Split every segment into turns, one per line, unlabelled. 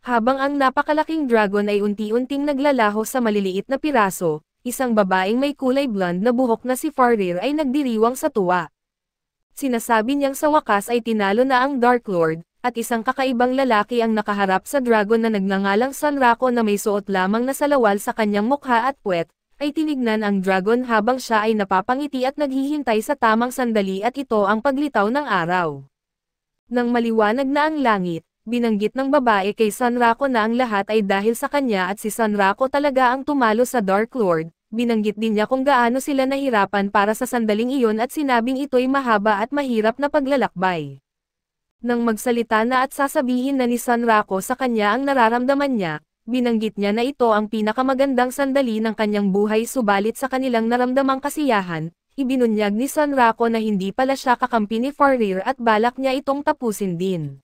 Habang ang napakalaking dragon ay unti-unting naglalaho sa maliliit na piraso, isang babaeng may kulay blonde na buhok na si Farir ay nagdiriwang sa tuwa. Sinasabi niyang sa wakas ay tinalo na ang Dark Lord, at isang kakaibang lalaki ang nakaharap sa dragon na nagngangalang Sanrako na may suot lamang na salawal sa kanyang mukha at puwet, ay tinignan ang dragon habang siya ay napapangiti at naghihintay sa tamang sandali at ito ang paglitaw ng araw. Nang maliwanag na ang langit, binanggit ng babae kay Sanrako na ang lahat ay dahil sa kanya at si Sanrako talaga ang tumalo sa Dark Lord. Binanggit din niya kung gaano sila nahirapan para sa sandaling iyon at sinabing ito'y mahaba at mahirap na paglalakbay. Nang magsalita na at sasabihin na ni Sanrako sa kanya ang nararamdaman niya, binanggit niya na ito ang pinakamagandang sandali ng kanyang buhay subalit sa kanilang naramdamang kasiyahan, ibinunyag ni Sanrako na hindi pala siya kakampi ni Farir at balak niya itong tapusin din.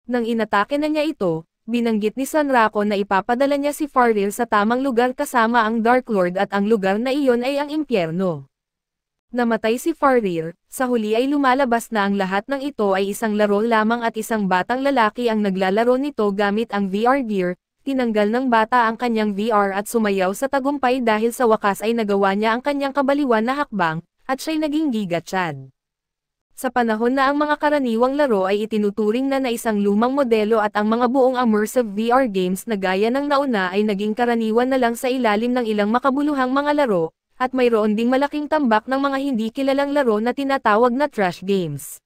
Nang inatake na niya ito, binanggit ni Sanrako na ipapadala niya si Farir sa tamang lugar kasama ang Dark Lord at ang lugar na iyon ay ang impyerno. Namatay si Farir, sa huli ay lumalabas na ang lahat ng ito ay isang laro lamang at isang batang lalaki ang naglalaro nito gamit ang VR gear. Tinanggal ng bata ang kanyang VR at sumayaw sa tagumpay dahil sa wakas ay nagawa niya ang kanyang kabaliwan na hakbang, at siya'y naging Giga Chad. Sa panahon na ang mga karaniwang laro ay itinuturing na isang lumang modelo at ang mga buong immersive VR games na gaya ng nauna ay naging karaniwan na lang sa ilalim ng ilang makabuluhang mga laro, at mayroon ding malaking tambak ng mga hindi kilalang laro na tinatawag na trash games.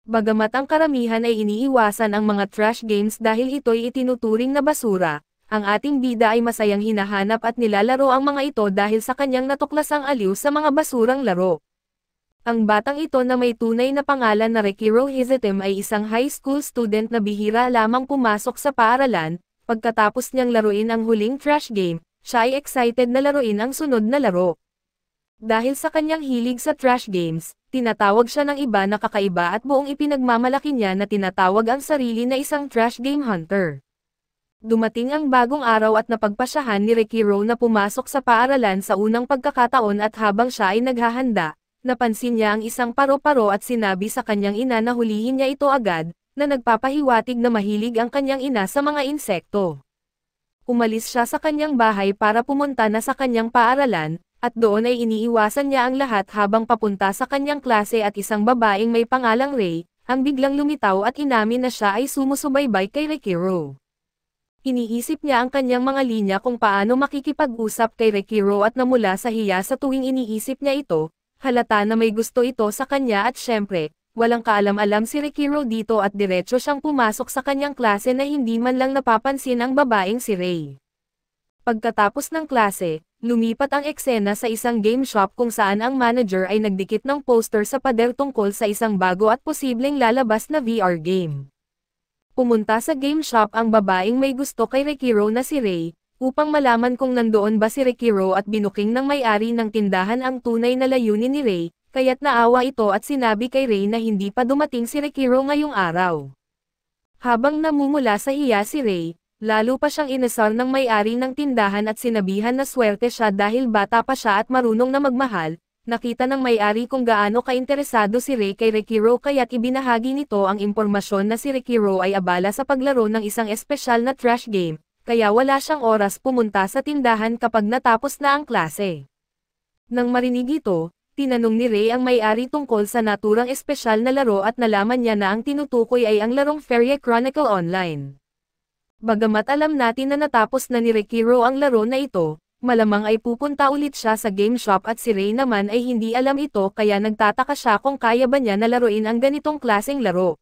Bagamat ang karamihan ay iniiwasan ang mga trash games dahil ito'y itinuturing na basura, ang ating bida ay masayang hinahanap at nilalaro ang mga ito dahil sa kanyang natuklasang aliw sa mga basurang laro. Ang batang ito na may tunay na pangalan na Rekiro Hizetem ay isang high school student na bihira lamang pumasok sa paaralan. Pagkatapos niyang laruin ang huling trash game, siya ay excited na laruin ang sunod na laro. Dahil sa kanyang hilig sa trash games, tinatawag siya ng iba na kakaiba at buong ipinagmamalaki niya na tinatawag ang sarili na isang trash game hunter. Dumating ang bagong araw at napagpasyahan ni Rekiro na pumasok sa paaralan sa unang pagkakataon at habang siya ay naghahanda, napansin niya ang isang paro-paro at sinabi sa kanyang ina na hulihin niya ito agad, na nagpapahiwatig na mahilig ang kanyang ina sa mga insekto. Umalis siya sa kanyang bahay para pumunta na sa kanyang paaralan, at doon ay iniiwasan niya ang lahat habang papunta sa kanyang klase at isang babaeng may pangalang Ray, ang biglang lumitaw at inamin na siya ay sumusubaybay kay Rekiro. Iniisip niya ang kanyang mga linya kung paano makikipag-usap kay Rekiro at namula sa hiya sa tuwing iniisip niya ito. Halata na may gusto ito sa kanya at syempre, walang kaalam-alam si Rekiro dito at diretso siyang pumasok sa kanyang klase na hindi man lang napapansin ang babaeng si Ray. Pagkatapos ng klase, lumipat ang eksena sa isang game shop kung saan ang manager ay nagdikit ng poster sa pader tungkol sa isang bago at posibleng lalabas na VR game. Pumunta sa game shop ang babaeng may gusto kay Rekiro na si Ray, upang malaman kung nandoon ba si Rekiro at binuking ng may-ari ng tindahan ang tunay na layunin ni Ray, kaya't naawa ito at sinabi kay Ray na hindi pa dumating si Rekiro ngayong araw. Habang namumula sa hiya si Ray, lalo pa siyang inasar ng may-ari ng tindahan at sinabihan na swerte siya dahil bata pa siya at marunong na magmahal. Nakita ng may-ari kung gaano kainteresado si Ray kay Rekiro kaya't ibinahagi nito ang impormasyon na si Rekiro ay abala sa paglaro ng isang espesyal na trash game. Kaya wala siyang oras pumunta sa tindahan kapag natapos na ang klase. Nang marinig ito, tinanong ni Ray ang may-ari tungkol sa naturang espesyal na laro at nalaman niya na ang tinutukoy ay ang larong Fairy Chronicle Online. Bagamat alam natin na natapos na ni Rekiro ang laro na ito, malamang ay pupunta ulit siya sa game shop at si Ray naman ay hindi alam ito kaya nagtataka siya kung kaya ba niya na laruin ang ganitong klaseng laro.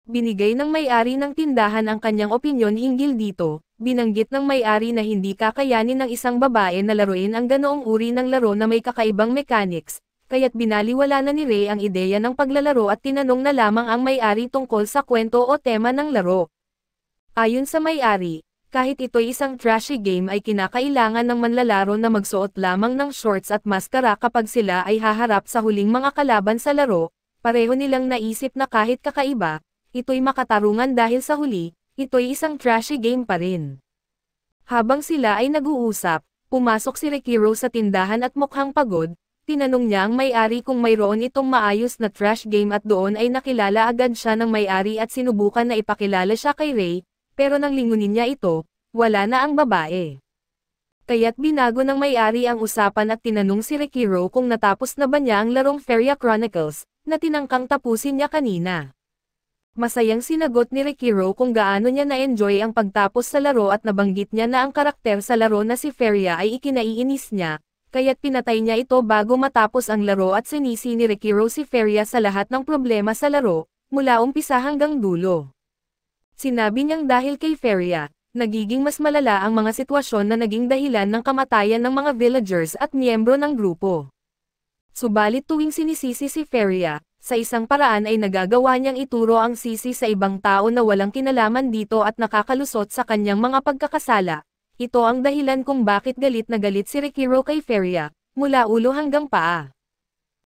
Binigay ng may-ari ng tindahan ang kanyang opinyon hinggil dito. Binanggit ng may-ari na hindi kakayanin ng isang babae na laruin ang ganoong uri ng laro na may kakaibang mechanics, kaya't binaliwala na ni Ray ang ideya ng paglalaro at tinanong na lamang ang may-ari tungkol sa kwento o tema ng laro. Ayon sa may-ari, kahit ito'y isang trashy game ay kinakailangan ng manlalaro na magsuot lamang ng shorts at maskara kapag sila ay haharap sa huling mga kalaban sa laro, pareho nilang naisip na kahit kakaiba, ito'y makatarungan dahil sa huli, ito'y isang trashy game pa rin. Habang sila ay nag-uusap, pumasok si Rekiro sa tindahan at mukhang pagod, tinanong niya ang may-ari kung mayroon itong maayos na trash game at doon ay nakilala agad siya ng may-ari at sinubukan na ipakilala siya kay Ray, Pero nang lingunin niya ito, wala na ang babae. Kaya't binago ng may-ari ang usapan at tinanong si Rekiro kung natapos na ba niya ang larong Feria Chronicles, na tinangkang tapusin niya kanina. Masayang sinagot ni Rekiro kung gaano niya na-enjoy ang pagtapos sa laro at nabanggit niya na ang karakter sa laro na si Feria ay ikinaiinis niya, kaya't pinatay niya ito bago matapos ang laro at sinisi ni Rekiro si Feria sa lahat ng problema sa laro, mula umpisa hanggang dulo. Sinabi niyang dahil kay Feria, nagiging mas malala ang mga sitwasyon na naging dahilan ng kamatayan ng mga villagers at miyembro ng grupo. Subalit tuwing sinisisi si Feria, sa isang paraan ay nagagawa niyang ituro ang sisi sa ibang tao na walang kinalaman dito at nakakalusot sa kanyang mga pagkakasala. Ito ang dahilan kung bakit galit na galit si Rekiro kay Feria, mula ulo hanggang paa.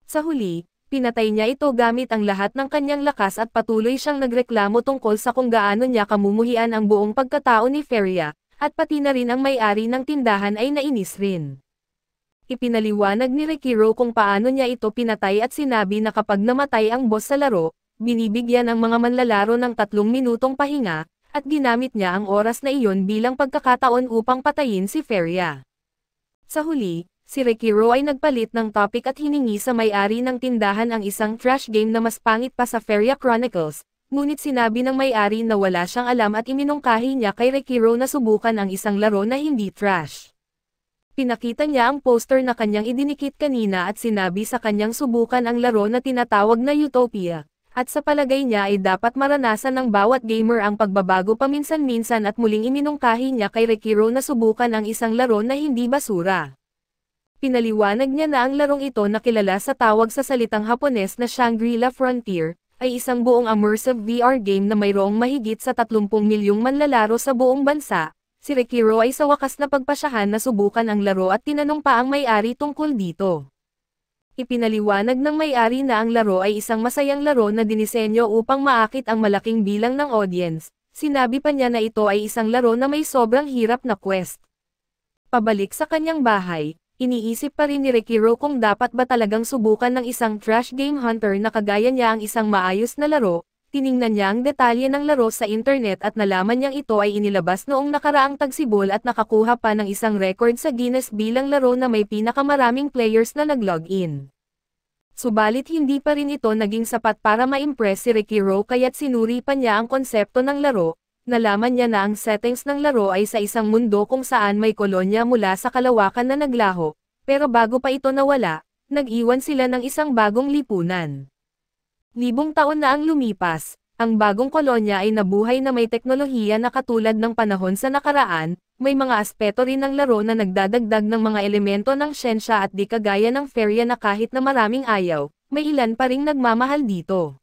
Sa huli, pinatay niya ito gamit ang lahat ng kanyang lakas at patuloy siyang nagreklamo tungkol sa kung gaano niya kamumuhian ang buong pagkatao ni Feria, at pati na rin ang may-ari ng tindahan ay nainis rin. Ipinaliwanag ni Rekiro kung paano niya ito pinatay at sinabi na kapag namatay ang boss sa laro, binibigyan ang mga manlalaro ng 3 minutong pahinga, at ginamit niya ang oras na iyon bilang pagkakataon upang patayin si Feria. Sa huli, si Rekiro ay nagpalit ng topic at hiningi sa may-ari ng tindahan ang isang trash game na mas pangit pa sa Feria Chronicles, ngunit sinabi ng may-ari na wala siyang alam at iminungkahi niya kay Rekiro na subukan ang isang laro na hindi trash. Pinakita niya ang poster na kanyang idinikit kanina at sinabi sa kanyang subukan ang laro na tinatawag na Utopia, at sa palagay niya ay dapat maranasan ng bawat gamer ang pagbabago paminsan-minsan at muling iminungkahi niya kay Rekiro na subukan ang isang laro na hindi basura. Pinaliwanag niya na ang larong ito na kilala sa tawag sa salitang Hapones na Shangri-La Frontier, ay isang buong immersive VR game na mayroong mahigit sa 30 milyong manlalaro sa buong bansa. Si Rekiro ay sa wakas na pagpasyahan na subukan ang laro at tinanong pa ang may-ari tungkol dito. Ipinaliwanag ng may-ari na ang laro ay isang masayang laro na dinisenyo upang maakit ang malaking bilang ng audience. Sinabi pa niya na ito ay isang laro na may sobrang hirap na quest. Pabalik sa kanyang bahay, iniisip pa rin ni Rekiro kung dapat ba talagang subukan ng isang trash game hunter na kagaya niya ang isang maayos na laro. Tiningnan niya ang detalye ng laro sa internet at nalaman niyang ito ay inilabas noong nakaraang tagsibol at nakakuha pa ng isang record sa Guinness bilang laro na may pinakamaraming players na nag-login. Subalit hindi pa rin ito naging sapat para ma-impress si Rekiro kaya't sinuri pa niya ang konsepto ng laro. Nalaman niya na ang settings ng laro ay sa isang mundo kung saan may kolonya mula sa kalawakan na naglaho, pero bago pa ito nawala, nag-iwan sila ng isang bagong lipunan. Libong taon na ang lumipas, ang bagong kolonya ay nabuhay na may teknolohiya na katulad ng panahon sa nakaraan, may mga aspeto rin ng laro na nagdadagdag ng mga elemento ng siyensya at di kagaya ng Feria na kahit na maraming ayaw, may ilan pa ring nagmamahal dito.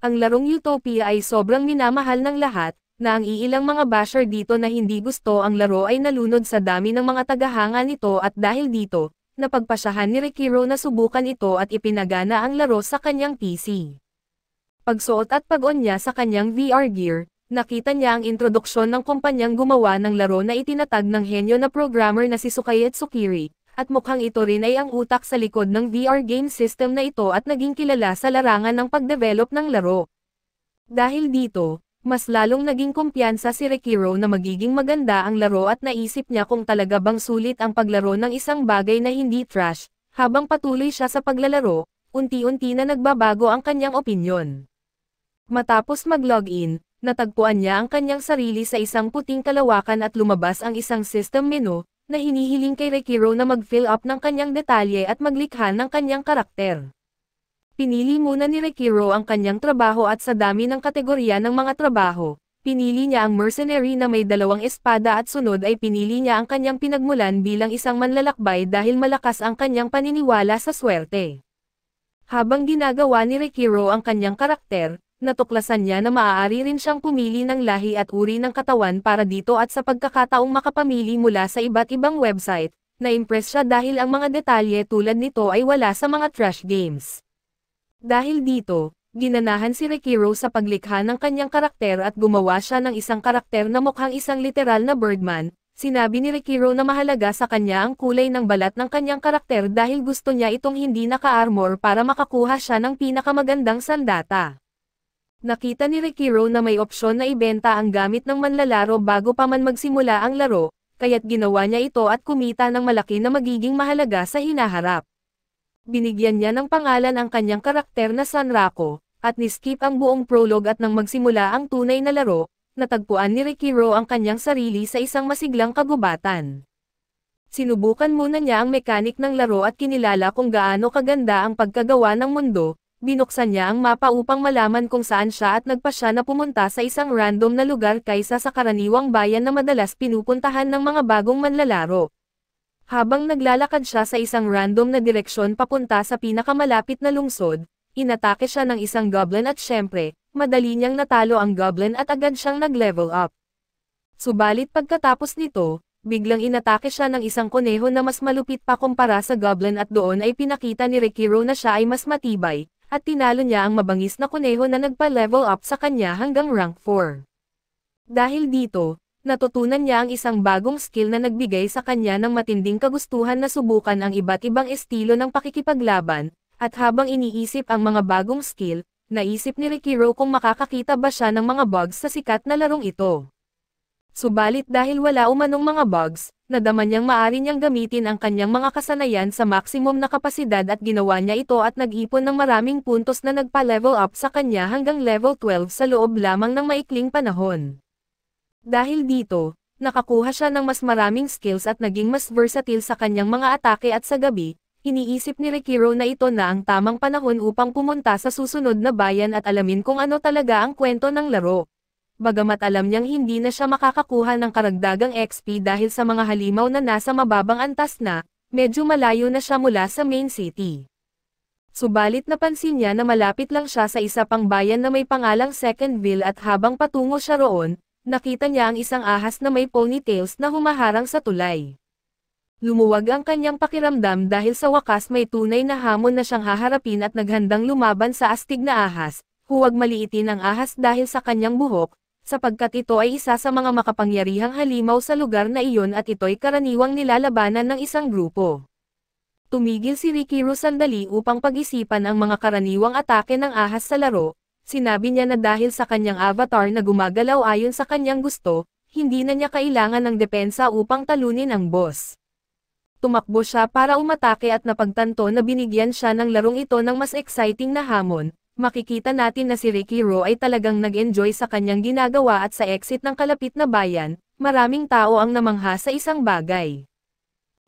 Ang larong Utopia ay sobrang minamahal ng lahat, na ang iilang mga basher dito na hindi gusto ang laro ay nalunod sa dami ng mga tagahanga nito at dahil dito, napagpasyahan ni Rekiro na subukan ito at ipinagana ang laro sa kanyang PC. Pagsuot at pag-on niya sa kanyang VR gear, nakita niya ang introduksyon ng kumpanyang gumawa ng laro na itinatag ng henyo na programmer na si Sukaye Tsukiri, at mukhang ito rin ay ang utak sa likod ng VR game system na ito at naging kilala sa larangan ng pagdevelop ng laro. Dahil dito, mas lalong naging kumpiyansa si Rekiro na magiging maganda ang laro at naisip niya kung talaga bang sulit ang paglaro ng isang bagay na hindi trash. Habang patuloy siya sa paglalaro, unti-unti na nagbabago ang kanyang opinyon. Matapos mag-login, natagpuan niya ang kanyang sarili sa isang puting kalawakan at lumabas ang isang system menu, na hinihiling kay Rekiro na mag-fill up ng kanyang detalye at maglikha ng kanyang karakter. Pinili muna ni Rekiro ang kanyang trabaho at sa dami ng kategorya ng mga trabaho, pinili niya ang mercenary na may 2 espada at sunod ay pinili niya ang kanyang pinagmulan bilang isang manlalakbay dahil malakas ang kanyang paniniwala sa swerte. Habang ginagawa ni Rekiro ang kanyang karakter, natuklasan niya na maaari rin siyang pumili ng lahi at uri ng katawan para dito at sa pagkakataong makapamili mula sa iba't ibang website, na-impress siya dahil ang mga detalye tulad nito ay wala sa mga trash games. Dahil dito, ginanahan si Rekiro sa paglikha ng kanyang karakter at gumawa siya ng isang karakter na mukhang isang literal na Birdman. Sinabi ni Rekiro na mahalaga sa kanya ang kulay ng balat ng kanyang karakter dahil gusto niya itong hindi naka-armor para makakuha siya ng pinakamagandang sandata. Nakita ni Rekiro na may opsyon na ibenta ang gamit ng manlalaro bago pa man magsimula ang laro, kaya't ginawa niya ito at kumita ng malaki na magiging mahalaga sa hinaharap. Binigyan niya ng pangalan ang kanyang karakter na Sanrako, at ni-skip ang buong prologue at nang magsimula ang tunay na laro, natagpuan ni Rekiro ang kanyang sarili sa isang masiglang kagubatan. Sinubukan muna niya ang mekanik ng laro at kinilala kung gaano kaganda ang pagkagawa ng mundo, binuksan niya ang mapa upang malaman kung saan siya at nagpa siya na pumunta sa isang random na lugar kaysa sa karaniwang bayan na madalas pinupuntahan ng mga bagong manlalaro. Habang naglalakad siya sa isang random na direksyon papunta sa pinakamalapit na lungsod, inatake siya ng isang goblin at syempre, madali niyang natalo ang goblin at agad siyang nag-level up. Subalit pagkatapos nito, biglang inatake siya ng isang kuneho na mas malupit pa kumpara sa goblin at doon ay pinakita ni Rekiro na siya ay mas matibay, at tinalo niya ang mabangis na kuneho na nagpa-level up sa kanya hanggang rank 4. Dahil dito, natutunan niya ang isang bagong skill na nagbigay sa kanya ng matinding kagustuhan na subukan ang iba't ibang estilo ng pakikipaglaban, at habang iniisip ang mga bagong skill, naisip ni Rekiro kung makakakita ba siya ng mga bugs sa sikat na larong ito. Subalit dahil wala umanong mga bugs, nadama niyang maari niyang gamitin ang kanyang mga kasanayan sa maximum na kapasidad at ginawa niya ito at nag-ipon ng maraming puntos na nagpa-level up sa kanya hanggang level 12 sa loob lamang ng maikling panahon. Dahil dito, nakakuha siya ng mas maraming skills at naging mas versatile sa kanyang mga atake at sa gabi, iniisip ni Rekiro na ito na ang tamang panahon upang pumunta sa susunod na bayan at alamin kung ano talaga ang kwento ng laro. Bagamat alam niyang hindi na siya makakakuha ng karagdagang XP dahil sa mga halimaw na nasa mababang antas na, medyo malayo na siya mula sa main city. Subalit napansin niya na malapit lang siya sa isa pang bayan na may pangalang Secondville at habang patungo siya roon, nakita niya ang isang ahas na may ponytails na humaharang sa tulay. Lumuwag ang kanyang pakiramdam dahil sa wakas may tunay na hamon na siyang haharapin at naghandang lumaban sa astig na ahas. Huwag maliitin ang ahas dahil sa kanyang buhok, sapagkat ito ay isa sa mga makapangyarihang halimaw sa lugar na iyon at ito'y karaniwang nilalabanan ng isang grupo. Tumigil si Rekiro sandali upang pag-isipan ang mga karaniwang atake ng ahas sa laro, sinabi niya na dahil sa kanyang avatar na gumagalaw ayon sa kanyang gusto, hindi na niya kailangan ng depensa upang talunin ang boss. Tumakbo siya para umatake at napagtanto na binigyan siya ng larong ito ng mas exciting na hamon. Makikita natin na si Rekiro ay talagang nag-enjoy sa kanyang ginagawa at sa exit ng kalapit na bayan, maraming tao ang namangha sa isang bagay.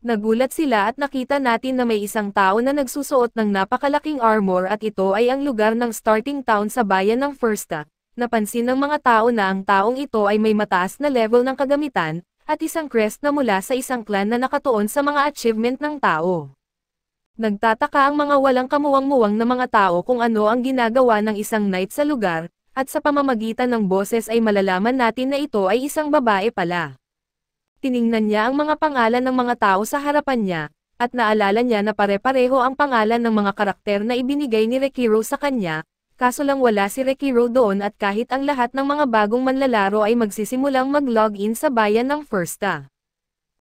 Nagulat sila at nakita natin na may isang tao na nagsusuot ng napakalaking armor at ito ay ang lugar ng starting town sa bayan ng Firsta. Napansin ng mga tao na ang taong ito ay may mataas na level ng kagamitan, at isang crest na mula sa isang clan na nakatuon sa mga achievement ng tao. Nagtataka ang mga walang kamuwang-muwang na mga tao kung ano ang ginagawa ng isang knight sa lugar, at sa pamamagitan ng boses ay malalaman natin na ito ay isang babae pala. Tiningnan niya ang mga pangalan ng mga tao sa harapan niya, at naalala niya na pare-pareho ang pangalan ng mga karakter na ibinigay ni Rekiro sa kanya, kaso lang wala si Rekiro doon at kahit ang lahat ng mga bagong manlalaro ay magsisimulang mag-login sa bayan ng Firsta.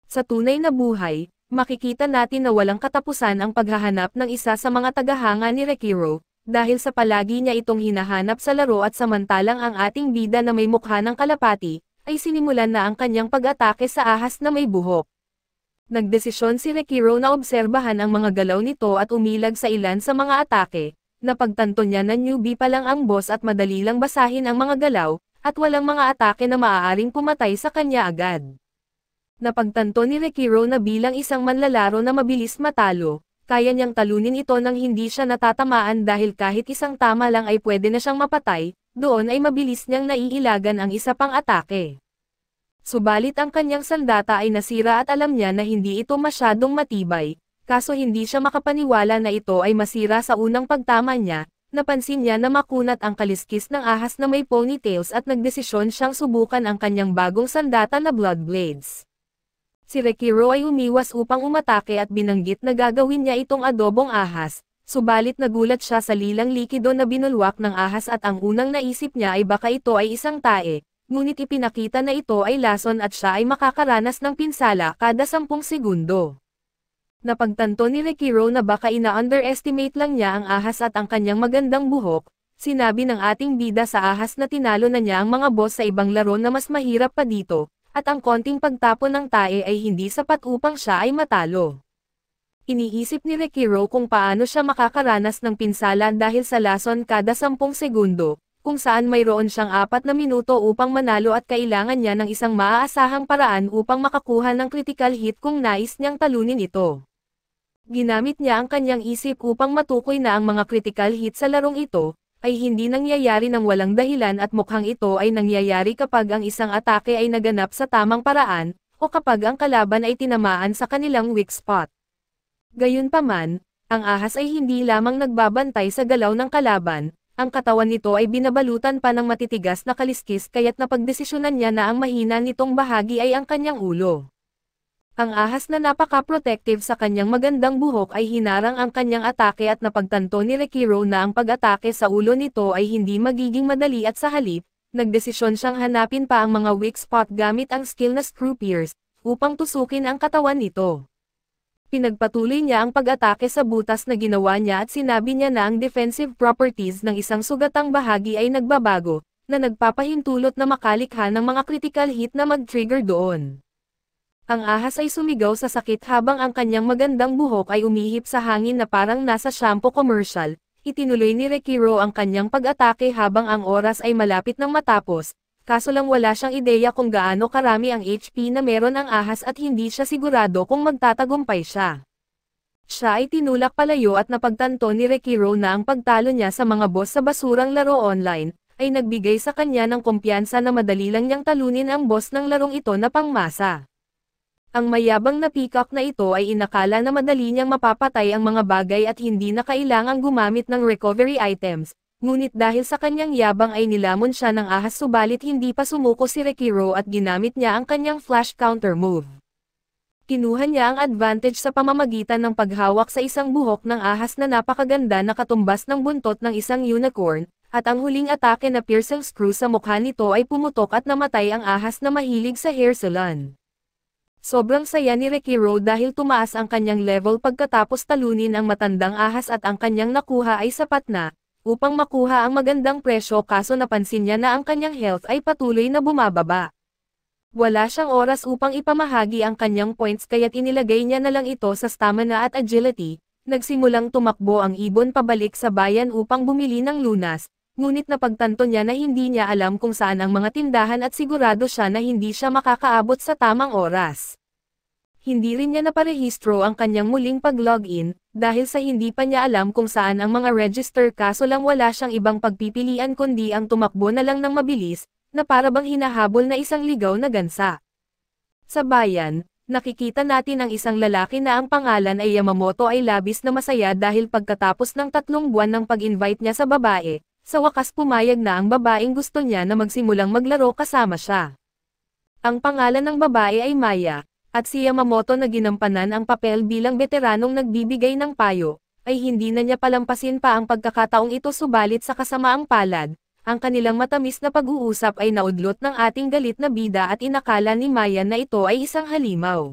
Sa tunay na buhay, makikita natin na walang katapusan ang paghahanap ng isa sa mga tagahanga ni Rekiro, dahil sa palagi niya itong hinahanap sa laro at samantalang ang ating bida na may mukha ng kalapati, ay sinimulan na ang kanyang pag-atake sa ahas na may buhok. Nagdesisyon si Rekiro na obserbahan ang mga galaw nito at umilag sa ilan sa mga atake, napagtanto niya na newbie pa lang ang boss at madali lang basahin ang mga galaw, at walang mga atake na maaaring pumatay sa kanya agad. Napagtanto ni Rekiro na bilang isang manlalaro na mabilis matalo, kaya niyang talunin ito nang hindi siya natatamaan dahil kahit isang tama lang ay pwede na siyang mapatay, doon ay mabilis niyang naiilagan ang isa pang atake. Subalit ang kanyang sandata ay nasira at alam niya na hindi ito masyadong matibay, kaso hindi siya makapaniwala na ito ay masira sa unang pagtama niya, napansin niya na makunat ang kaliskis ng ahas na may ponytails at nagdesisyon siyang subukan ang kanyang bagong sandata na Blood Blades. Si Rekiro ay umiwas upang umatake at binanggit na gagawin niya itong adobong ahas, subalit nagulat siya sa lilang likido na binulwak ng ahas at ang unang naisip niya ay baka ito ay isang tae, ngunit ipinakita na ito ay lason at siya ay makakaranas ng pinsala kada 10 segundo. Napagtanto ni Rekiro na baka ina-underestimate lang niya ang ahas at ang kanyang magandang buhok, sinabi ng ating bida sa ahas na tinalo na niya ang mga boss sa ibang laro na mas mahirap pa dito, at ang konting pagtapon ng tae ay hindi sapat upang siya ay matalo. Iniisip ni Rekiro kung paano siya makakaranas ng pinsala dahil sa lason kada 10 segundo, kung saan mayroon siyang 4 na minuto upang manalo at kailangan niya ng isang maaasahang paraan upang makakuha ng critical hit kung nais niyang talunin ito. Ginamit niya ang kanyang isip upang matukoy na ang mga critical hit sa larong ito, ay hindi nangyayari ng walang dahilan at mukhang ito ay nangyayari kapag ang isang atake ay naganap sa tamang paraan, o kapag ang kalaban ay tinamaan sa kanilang weak spot. Gayunpaman, ang ahas ay hindi lamang nagbabantay sa galaw ng kalaban, ang katawan nito ay binabalutan pa ng matitigas na kaliskis kaya't napagdesisyonan niya na ang mahina nitong bahagi ay ang kanyang ulo. Ang ahas na napaka-protective sa kanyang magandang buhok ay hinarang ang kanyang atake at napagtanto ni Rekiro na ang pag-atake sa ulo nito ay hindi magiging madali at sa halip, nagdesisyon siyang hanapin pa ang mga weak spot gamit ang skill na screw pierce, upang tusukin ang katawan nito. Pinagpatuloy niya ang pag-atake sa butas na ginawa niya at sinabi niya na ang defensive properties ng isang sugatang bahagi ay nagbabago, na nagpapahintulot na makalikha ng mga critical hit na mag-trigger doon. Ang ahas ay sumigaw sa sakit habang ang kanyang magandang buhok ay umihip sa hangin na parang nasa shampoo commercial. Itinuloy ni Rekiro ang kanyang pag-atake habang ang oras ay malapit nang matapos, kaso lang wala siyang ideya kung gaano karami ang HP na meron ang ahas at hindi siya sigurado kung magtatagumpay siya. Siya ay tinulak palayo at napagtanto ni Rekiro na ang pagtalo niya sa mga boss sa basurang laro online, ay nagbigay sa kanya ng kumpiyansa na madali lang niyang talunin ang boss ng larong ito na pangmasa. Ang mayabang na peacock na ito ay inakala na madali niyang mapapatay ang mga bagay at hindi na kailangang gumamit ng recovery items, ngunit dahil sa kanyang yabang ay nilamon siya ng ahas subalit hindi pa sumuko si Rekiro at ginamit niya ang kanyang flash counter move. Kinuha niya ang advantage sa pamamagitan ng paghawak sa isang buhok ng ahas na napakaganda na katumbas ng buntot ng isang unicorn, at ang huling atake na piercing screw sa mukha nito ay pumutok at namatay ang ahas na mahilig sa hair salon. Sobrang saya ni Rekiro dahil tumaas ang kanyang level pagkatapos talunin ang matandang ahas at ang kanyang nakuha ay sapat na, upang makuha ang magandang presyo kaso napansin niya na ang kanyang health ay patuloy na bumababa. Wala siyang oras upang ipamahagi ang kanyang points kaya't inilagay niya na lang ito sa stamina at agility, nagsimulang tumakbo ang ibon pabalik sa bayan upang bumili ng lunas, ngunit napagtanto niya na hindi niya alam kung saan ang mga tindahan at sigurado siya na hindi siya makakaabot sa tamang oras. Hindi rin niya naparehistro ang kanyang muling pag-login, dahil sa hindi pa niya alam kung saan ang mga register kaso lang wala siyang ibang pagpipilian kundi ang tumakbo na lang ng mabilis, na para bang hinahabol na isang ligaw na gansa. Sa bayan, nakikita natin ang isang lalaki na ang pangalan ay Yamamoto ay labis na masaya dahil pagkatapos ng 3 buwan ng pag-invite niya sa babae, sa wakas pumayag na ang babaeng gusto niya na magsimulang maglaro kasama siya. Ang pangalan ng babae ay Maya, at si Yamamoto na ginampanan ang papel bilang veteranong nagbibigay ng payo, ay hindi na niya palampasin pa ang pagkakataong ito subalit sa kasamaang palad, ang kanilang matamis na pag-uusap ay naudlot ng ating galit na bida at inakala ni Maya na ito ay isang halimaw.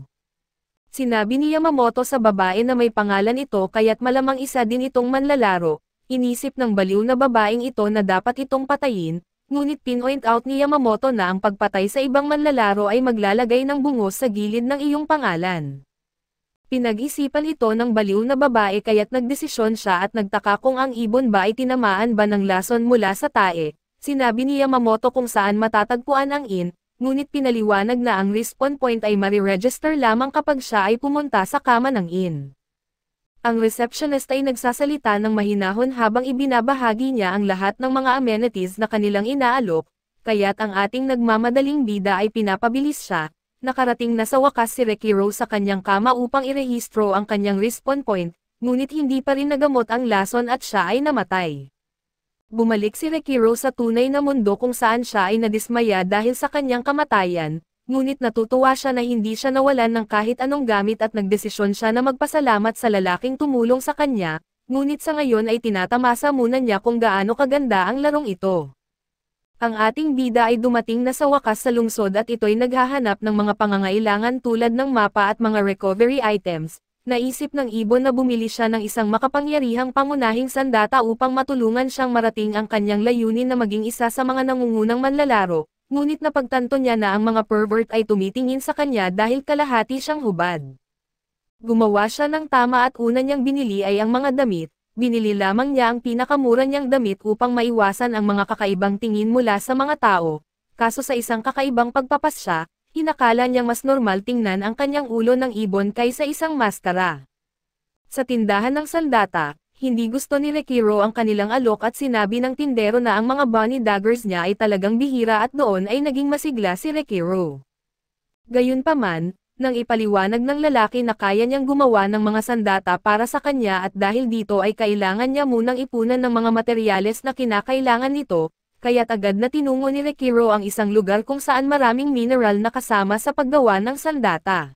Sinabi ni Yamamoto sa babae na may pangalan ito kaya't malamang isa din itong manlalaro, inisip ng baliw na babaeng ito na dapat itong patayin, ngunit pinoint out ni Yamamoto na ang pagpatay sa ibang manlalaro ay maglalagay ng bungos sa gilid ng iyong pangalan. Pinag-isipan ito ng baliw na babae kaya't nagdesisyon siya at nagtaka kung ang ibon ba ay tinamaan ba ng lason mula sa tae. Sinabi ni Yamamoto kung saan matatagpuan ang inn, ngunit pinaliwanag na ang respawn point ay mariregister lamang kapag siya ay pumunta sa kama ng inn. Ang receptionist ay nagsasalita ng mahinahon habang ibinabahagi niya ang lahat ng mga amenities na kanilang inaalok, kaya't ang ating nagmamadaling bida ay pinapabilis siya. Nakarating na sa wakas si Rekiro sa kanyang kama upang irehistro ang kanyang respawn point, ngunit hindi pa rin nagamot ang lason at siya ay namatay. Bumalik si Rekiro sa tunay na mundo kung saan siya ay nadismaya dahil sa kanyang kamatayan. Ngunit natutuwa siya na hindi siya nawalan ng kahit anong gamit at nagdesisyon siya na magpasalamat sa lalaking tumulong sa kanya, ngunit sa ngayon ay tinatamasa muna niya kung gaano kaganda ang larong ito. Ang ating bida ay dumating na sa wakas sa lungsod at ito'y naghahanap ng mga pangangailangan tulad ng mapa at mga recovery items, Naisip ng ibon na bumili siya ng isang makapangyarihang pangunahing sandata upang matulungan siyang marating ang kanyang layunin na maging isa sa mga nangungunang manlalaro, ngunit napagtanto niya na ang mga pervert ay tumitingin sa kanya dahil kalahati siyang hubad. Gumawa siya ng tama at una niyang binili ay ang mga damit, binili lamang niya ang pinakamura niyang damit upang maiwasan ang mga kakaibang tingin mula sa mga tao, kaso sa isang kakaibang pagpapasya, inakala niyang mas normal tingnan ang kanyang ulo ng ibon kaysa isang maskara. Sa tindahan ng sandata, hindi gusto ni Rekiro ang kanilang alok at sinabi ng tindero na ang mga bunny daggers niya ay talagang bihira at doon ay naging masigla si Rekiro. Gayunpaman, nang ipaliwanag ng lalaki na kaya niyang gumawa ng mga sandata para sa kanya at dahil dito ay kailangan niya munang ipunan ng mga materyales na kinakailangan nito, kaya't agad na tinungo ni Rekiro ang isang lugar kung saan maraming mineral na kasama sa paggawa ng sandata.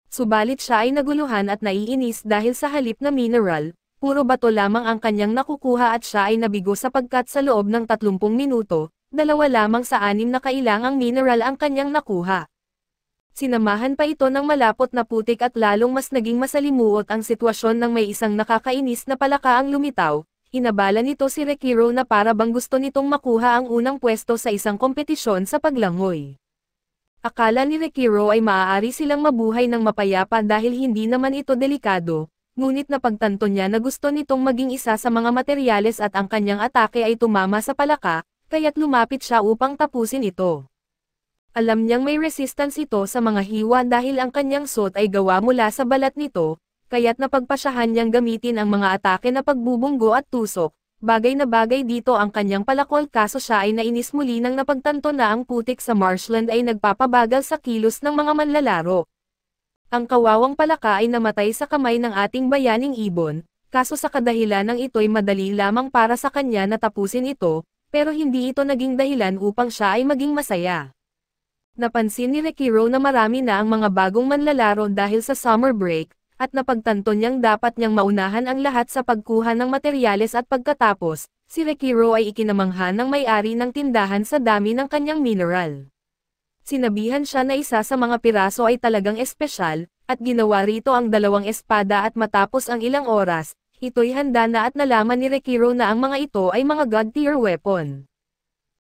Subalit siya ay naguluhan at naiinis dahil sa halip na mineral, puro bato lamang ang kanyang nakukuha at siya ay nabigo sapagkat sa loob ng 30 minuto, 2 lamang sa 6 na kailangang mineral ang kanyang nakuha. Sinamahan pa ito ng malapot na putik at lalong mas naging masalimuot ang sitwasyon nang may isang nakakainis na palaka ang lumitaw. Inabala nito si Rekiro na para bang gusto nitong makuha ang unang pwesto sa isang kompetisyon sa paglangoy. Akala ni Rekiro ay maaari silang mabuhay ng mapayapa dahil hindi naman ito delikado, ngunit napagtanto niya na gusto nitong maging isa sa mga materyales at ang kanyang atake ay tumama sa palaka, kaya't lumapit siya upang tapusin ito. Alam niyang may resistance ito sa mga hiwa dahil ang kanyang suit ay gawa mula sa balat nito, kaya't napagpasyahan niyang gamitin ang mga atake na pagbubunggo at tusok, bagay na bagay dito ang kanyang palakol kaso siya ay nainis muli nang napagtanto na ang putik sa marshland ay nagpapabagal sa kilos ng mga manlalaro. Ang kawawang palaka ay namatay sa kamay ng ating bayaning ibon, kaso sa kadahilan ng ito'y madali lamang para sa kanya na tapusin ito, pero hindi ito naging dahilan upang siya ay maging masaya. Napansin ni Rekiro na marami na ang mga bagong manlalaro dahil sa summer break, at napagtanto niyang dapat niyang maunahan ang lahat sa pagkuha ng materyales at pagkatapos, si Rekiro ay ikinamangha ng may-ari ng tindahan sa dami ng kanyang mineral. Sinabihan siya na isa sa mga piraso ay talagang espesyal, at ginawa rito ang 2 espada at matapos ang ilang oras, ito'y handa na at nalaman ni Rekiro na ang mga ito ay mga god-tier weapon.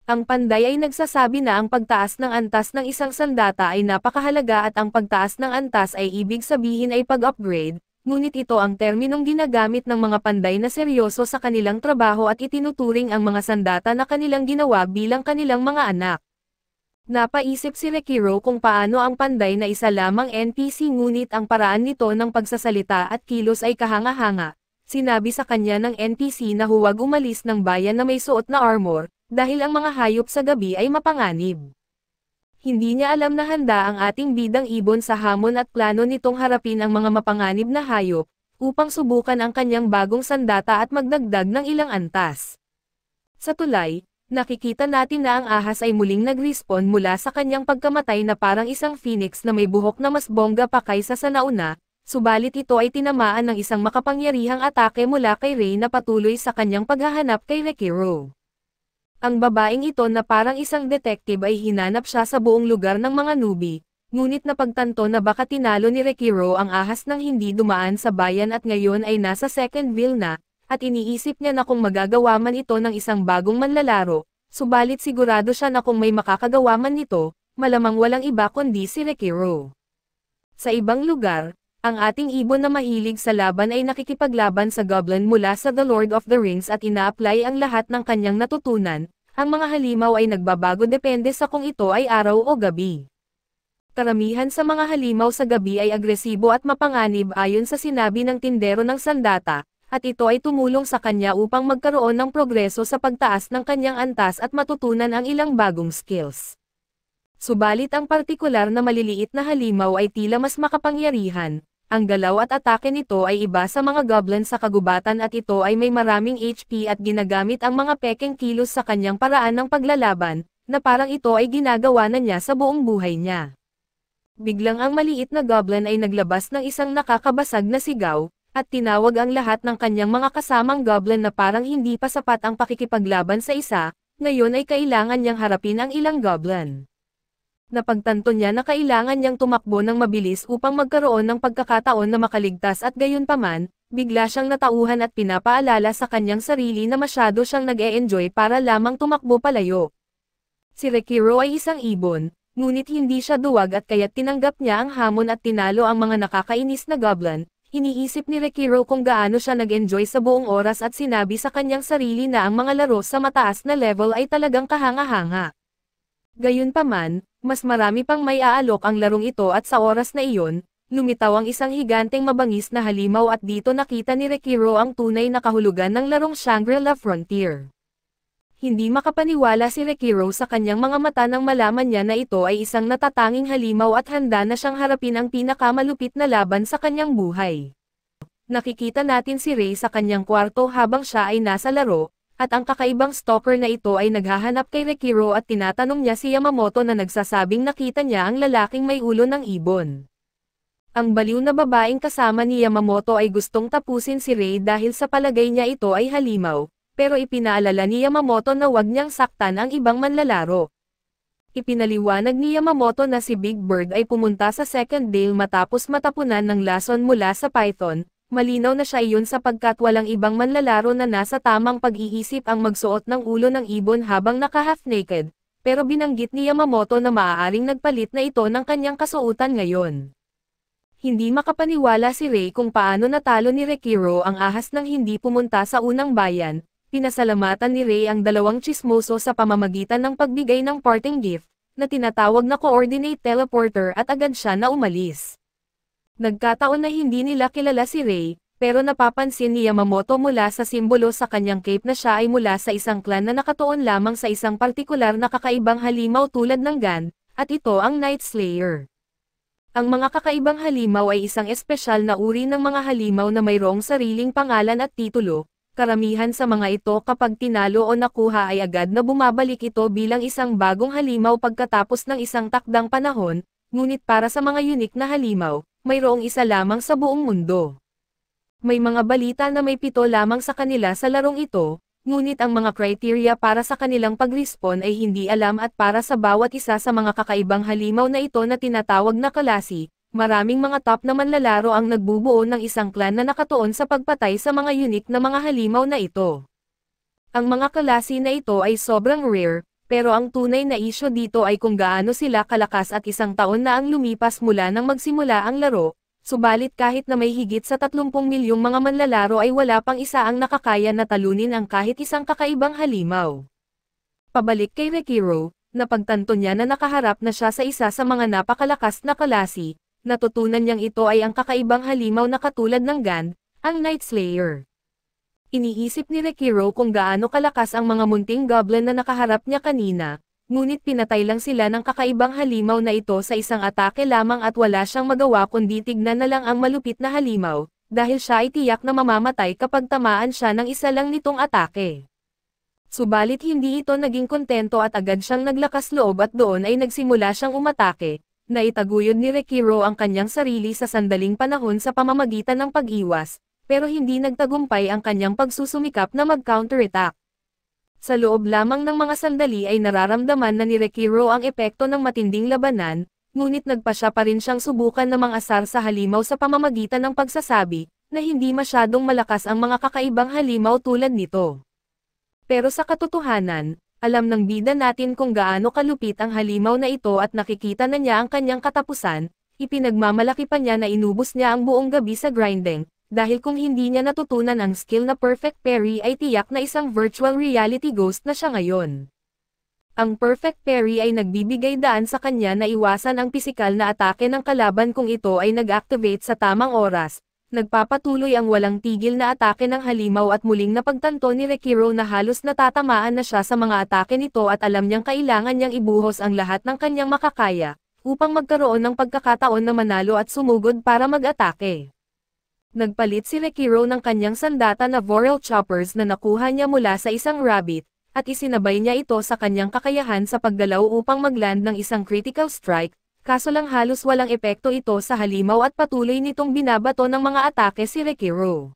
Ang panday ay nagsasabi na ang pagtaas ng antas ng isang sandata ay napakahalaga at ang pagtaas ng antas ay ibig sabihin ay pag-upgrade, ngunit ito ang terminong ginagamit ng mga panday na seryoso sa kanilang trabaho at itinuturing ang mga sandata na kanilang ginawa bilang kanilang mga anak. Napaisip si Rekiro kung paano ang panday na isa lamang NPC ngunit ang paraan nito ng pagsasalita at kilos ay kahanga-hanga. Sinabi sa kanya ng NPC na huwag umalis ng bayan na may suot na armor, dahil ang mga hayop sa gabi ay mapanganib. Hindi niya alam na handa ang ating bidang ibon sa hamon at plano nitong harapin ang mga mapanganib na hayop, upang subukan ang kanyang bagong sandata at magdagdag ng ilang antas. Sa tulay, nakikita natin na ang ahas ay muling nag-respawn mula sa kanyang pagkamatay na parang isang phoenix na may buhok na mas bongga pa kaysa sa nauna, subalit ito ay tinamaan ng isang makapangyarihang atake mula kay Rey na patuloy sa kanyang paghahanap kay Rekiro. Ang babaeng ito na parang isang detective ay hinanap siya sa buong lugar ng mga newbie, ngunit napagtanto na baka tinalo ni Rekiro ang ahas nang hindi dumaan sa bayan at ngayon ay nasa Secondville na, at iniisip niya na kung magagawa man ito ng isang bagong manlalaro, subalit sigurado siya na kung may makakagawa man nito, malamang walang iba kundi si Rekiro. Sa ibang lugar, ang ating ibon na mahilig sa laban ay nakikipaglaban sa goblin mula sa The Lord of the Rings at ina-apply ang lahat ng kanyang natutunan. Ang mga halimaw ay nagbabago depende sa kung ito ay araw o gabi. Karamihan sa mga halimaw sa gabi ay agresibo at mapanganib ayon sa sinabi ng tindero ng sandata, at ito ay tumulong sa kanya upang magkaroon ng progreso sa pagtaas ng kanyang antas at matutunan ang ilang bagong skills. Subalit ang partikular na maliliit na halimaw ay tila mas makapangyarihan. Ang galaw at atake nito ay iba sa mga goblin sa kagubatan at ito ay may maraming HP at ginagamit ang mga pekeng kilos sa kanyang paraan ng paglalaban, na parang ito ay ginagawa na niya sa buong buhay niya. Biglang ang maliit na goblin ay naglabas ng isang nakakabasag na sigaw, at tinawag ang lahat ng kanyang mga kasamang goblin na parang hindi pa sapat ang pakikipaglaban sa isa, ngayon ay kailangan niyang harapin ang ilang goblin. Napagtanto niya na kailangan niyang tumakbo ng mabilis upang magkaroon ng pagkakataon na makaligtas at gayunpaman, bigla siyang natauhan at pinapaalala sa kanyang sarili na masyado siyang nag-e-enjoy para lamang tumakbo palayo. Si Rekiro ay isang ibon, ngunit hindi siya duwag at kaya't tinanggap niya ang hamon at tinalo ang mga nakakainis na goblin. Iniisip ni Rekiro kung gaano siya nag-enjoy sa buong oras at sinabi sa kanyang sarili na ang mga laro sa mataas na level ay talagang kahanga-hanga. Gayunpaman, mas marami pang may aalok ang larong ito at sa oras na iyon, lumitaw ang isang higanteng mabangis na halimaw at dito nakita ni Rekiro ang tunay na kahulugan ng larong Shangri-La Frontier. Hindi makapaniwala si Rekiro sa kanyang mga mata nang malaman niya na ito ay isang natatanging halimaw at handa na siyang harapin ang pinakamalupit na laban sa kanyang buhay. Nakikita natin si Rei sa kanyang kwarto habang siya ay nasa laro, at ang kakaibang stalker na ito ay naghahanap kay Rekiro at tinatanong niya si Yamamoto na nagsasabing nakita niya ang lalaking may ulo ng ibon. Ang baliw na babaeng kasama ni Yamamoto ay gustong tapusin si Rei dahil sa palagay niya ito ay halimaw, pero ipinaalala ni Yamamoto na huwag niyang saktan ang ibang manlalaro. Ipinaliwanag ni Yamamoto na si Big Bird ay pumunta sa second dale matapos matapunan ng lason mula sa Python. Malinaw na siya iyon sapagkat walang ibang manlalaro na nasa tamang pag-iisip ang magsuot ng ulo ng ibon habang naka-half naked, pero binanggit ni Yamamoto na maaaring nagpalit na ito ng kanyang kasuotan ngayon. Hindi makapaniwala si Rei kung paano natalo ni Rekiro ang ahas nang hindi pumunta sa unang bayan. Pinasalamatan ni Rei ang dalawang tsismoso sa pamamagitan ng pagbigay ng parting gift, na tinatawag na coordinate teleporter at agad siya na umalis. Nagkataon na hindi nila kilala si Rei, pero napapansin ni Yamamoto mula sa simbolo sa kanyang cape na siya ay mula sa isang clan na nakatuon lamang sa isang partikular na kakaibang halimaw tulad ng Gan, at ito ang Night Slayer. Ang mga kakaibang halimaw ay isang espesyal na uri ng mga halimaw na mayroong sariling pangalan at titulo. Karamihan sa mga ito kapag tinalo o nakuha ay agad na bumabalik ito bilang isang bagong halimaw pagkatapos ng isang takdang panahon, ngunit para sa mga unique na halimaw, mayroong isa lamang sa buong mundo. May mga balita na may 7 lamang sa kanila sa larong ito, ngunit ang mga criteria para sa kanilang pag-respawn ay hindi alam at para sa bawat isa sa mga kakaibang halimaw na ito na tinatawag na kalasi, maraming mga top na manlalaro ang nagbubuo ng isang clan na nakatuon sa pagpatay sa mga unique na mga halimaw na ito. Ang mga kalasi na ito ay sobrang rare, pero ang tunay na isyu dito ay kung gaano sila kalakas at isang taon na ang lumipas mula nang magsimula ang laro, subalit kahit na may higit sa 30 milyong mga manlalaro ay wala pang isa ang nakakaya na talunin ang kahit isang kakaibang halimaw. Pabalik kay Rekiro, napagtanto niya na nakaharap na siya sa isa sa mga napakalakas na kalasi, natutunan niyang ito ay ang kakaibang halimaw na katulad ng Gan, ang Night Slayer. Iniisip ni Rekiro kung gaano kalakas ang mga munting goblin na nakaharap niya kanina, ngunit pinatay lang sila ng kakaibang halimaw na ito sa isang atake lamang at wala siyang magawa kundi tignan na lang ang malupit na halimaw, dahil siya ay tiyak na mamamatay kapag tamaan siya ng isa lang nitong atake. Subalit hindi ito naging kontento at agad siyang naglakas loob at doon ay nagsimula siyang umatake. Naitaguyod ni Rekiro ang kanyang sarili sa sandaling panahon sa pamamagitan ng pag-iwas, pero hindi nagtagumpay ang kanyang pagsusumikap na mag-counterattack. Sa loob lamang ng mga sandali ay nararamdaman na ni Rekiro ang epekto ng matinding labanan, ngunit nagpasya pa rin siyang subukan ng mga asar sa halimaw sa pamamagitan ng pagsasabi, na hindi masyadong malakas ang mga kakaibang halimaw tulad nito. Pero sa katotohanan, alam ng bida natin kung gaano kalupit ang halimaw na ito at nakikita na niya ang kanyang katapusan, ipinagmamalaki pa niya na inubos niya ang buong gabi sa grinding, dahil kung hindi niya natutunan ang skill na perfect parry ay tiyak na isang virtual reality ghost na siya ngayon. Ang perfect parry ay nagbibigay daan sa kanya na iwasan ang pisikal na atake ng kalaban kung ito ay nag-activate sa tamang oras. Nagpapatuloy ang walang tigil na atake ng halimaw at muling napagtanto ni Rekiro na halos natatamaan na siya sa mga atake nito at alam niyang kailangan niyang ibuhos ang lahat ng kanyang makakaya, upang magkaroon ng pagkakataon na manalo at sumugod para mag-atake. Nagpalit si Rekiro ng kanyang sandata na Vorel Choppers na nakuha niya mula sa isang rabbit, at isinabay niya ito sa kanyang kakayahan sa paggalaw upang magland ng isang critical strike, kaso lang halos walang epekto ito sa halimaw at patuloy nitong binabato ng mga atake si Rekiro.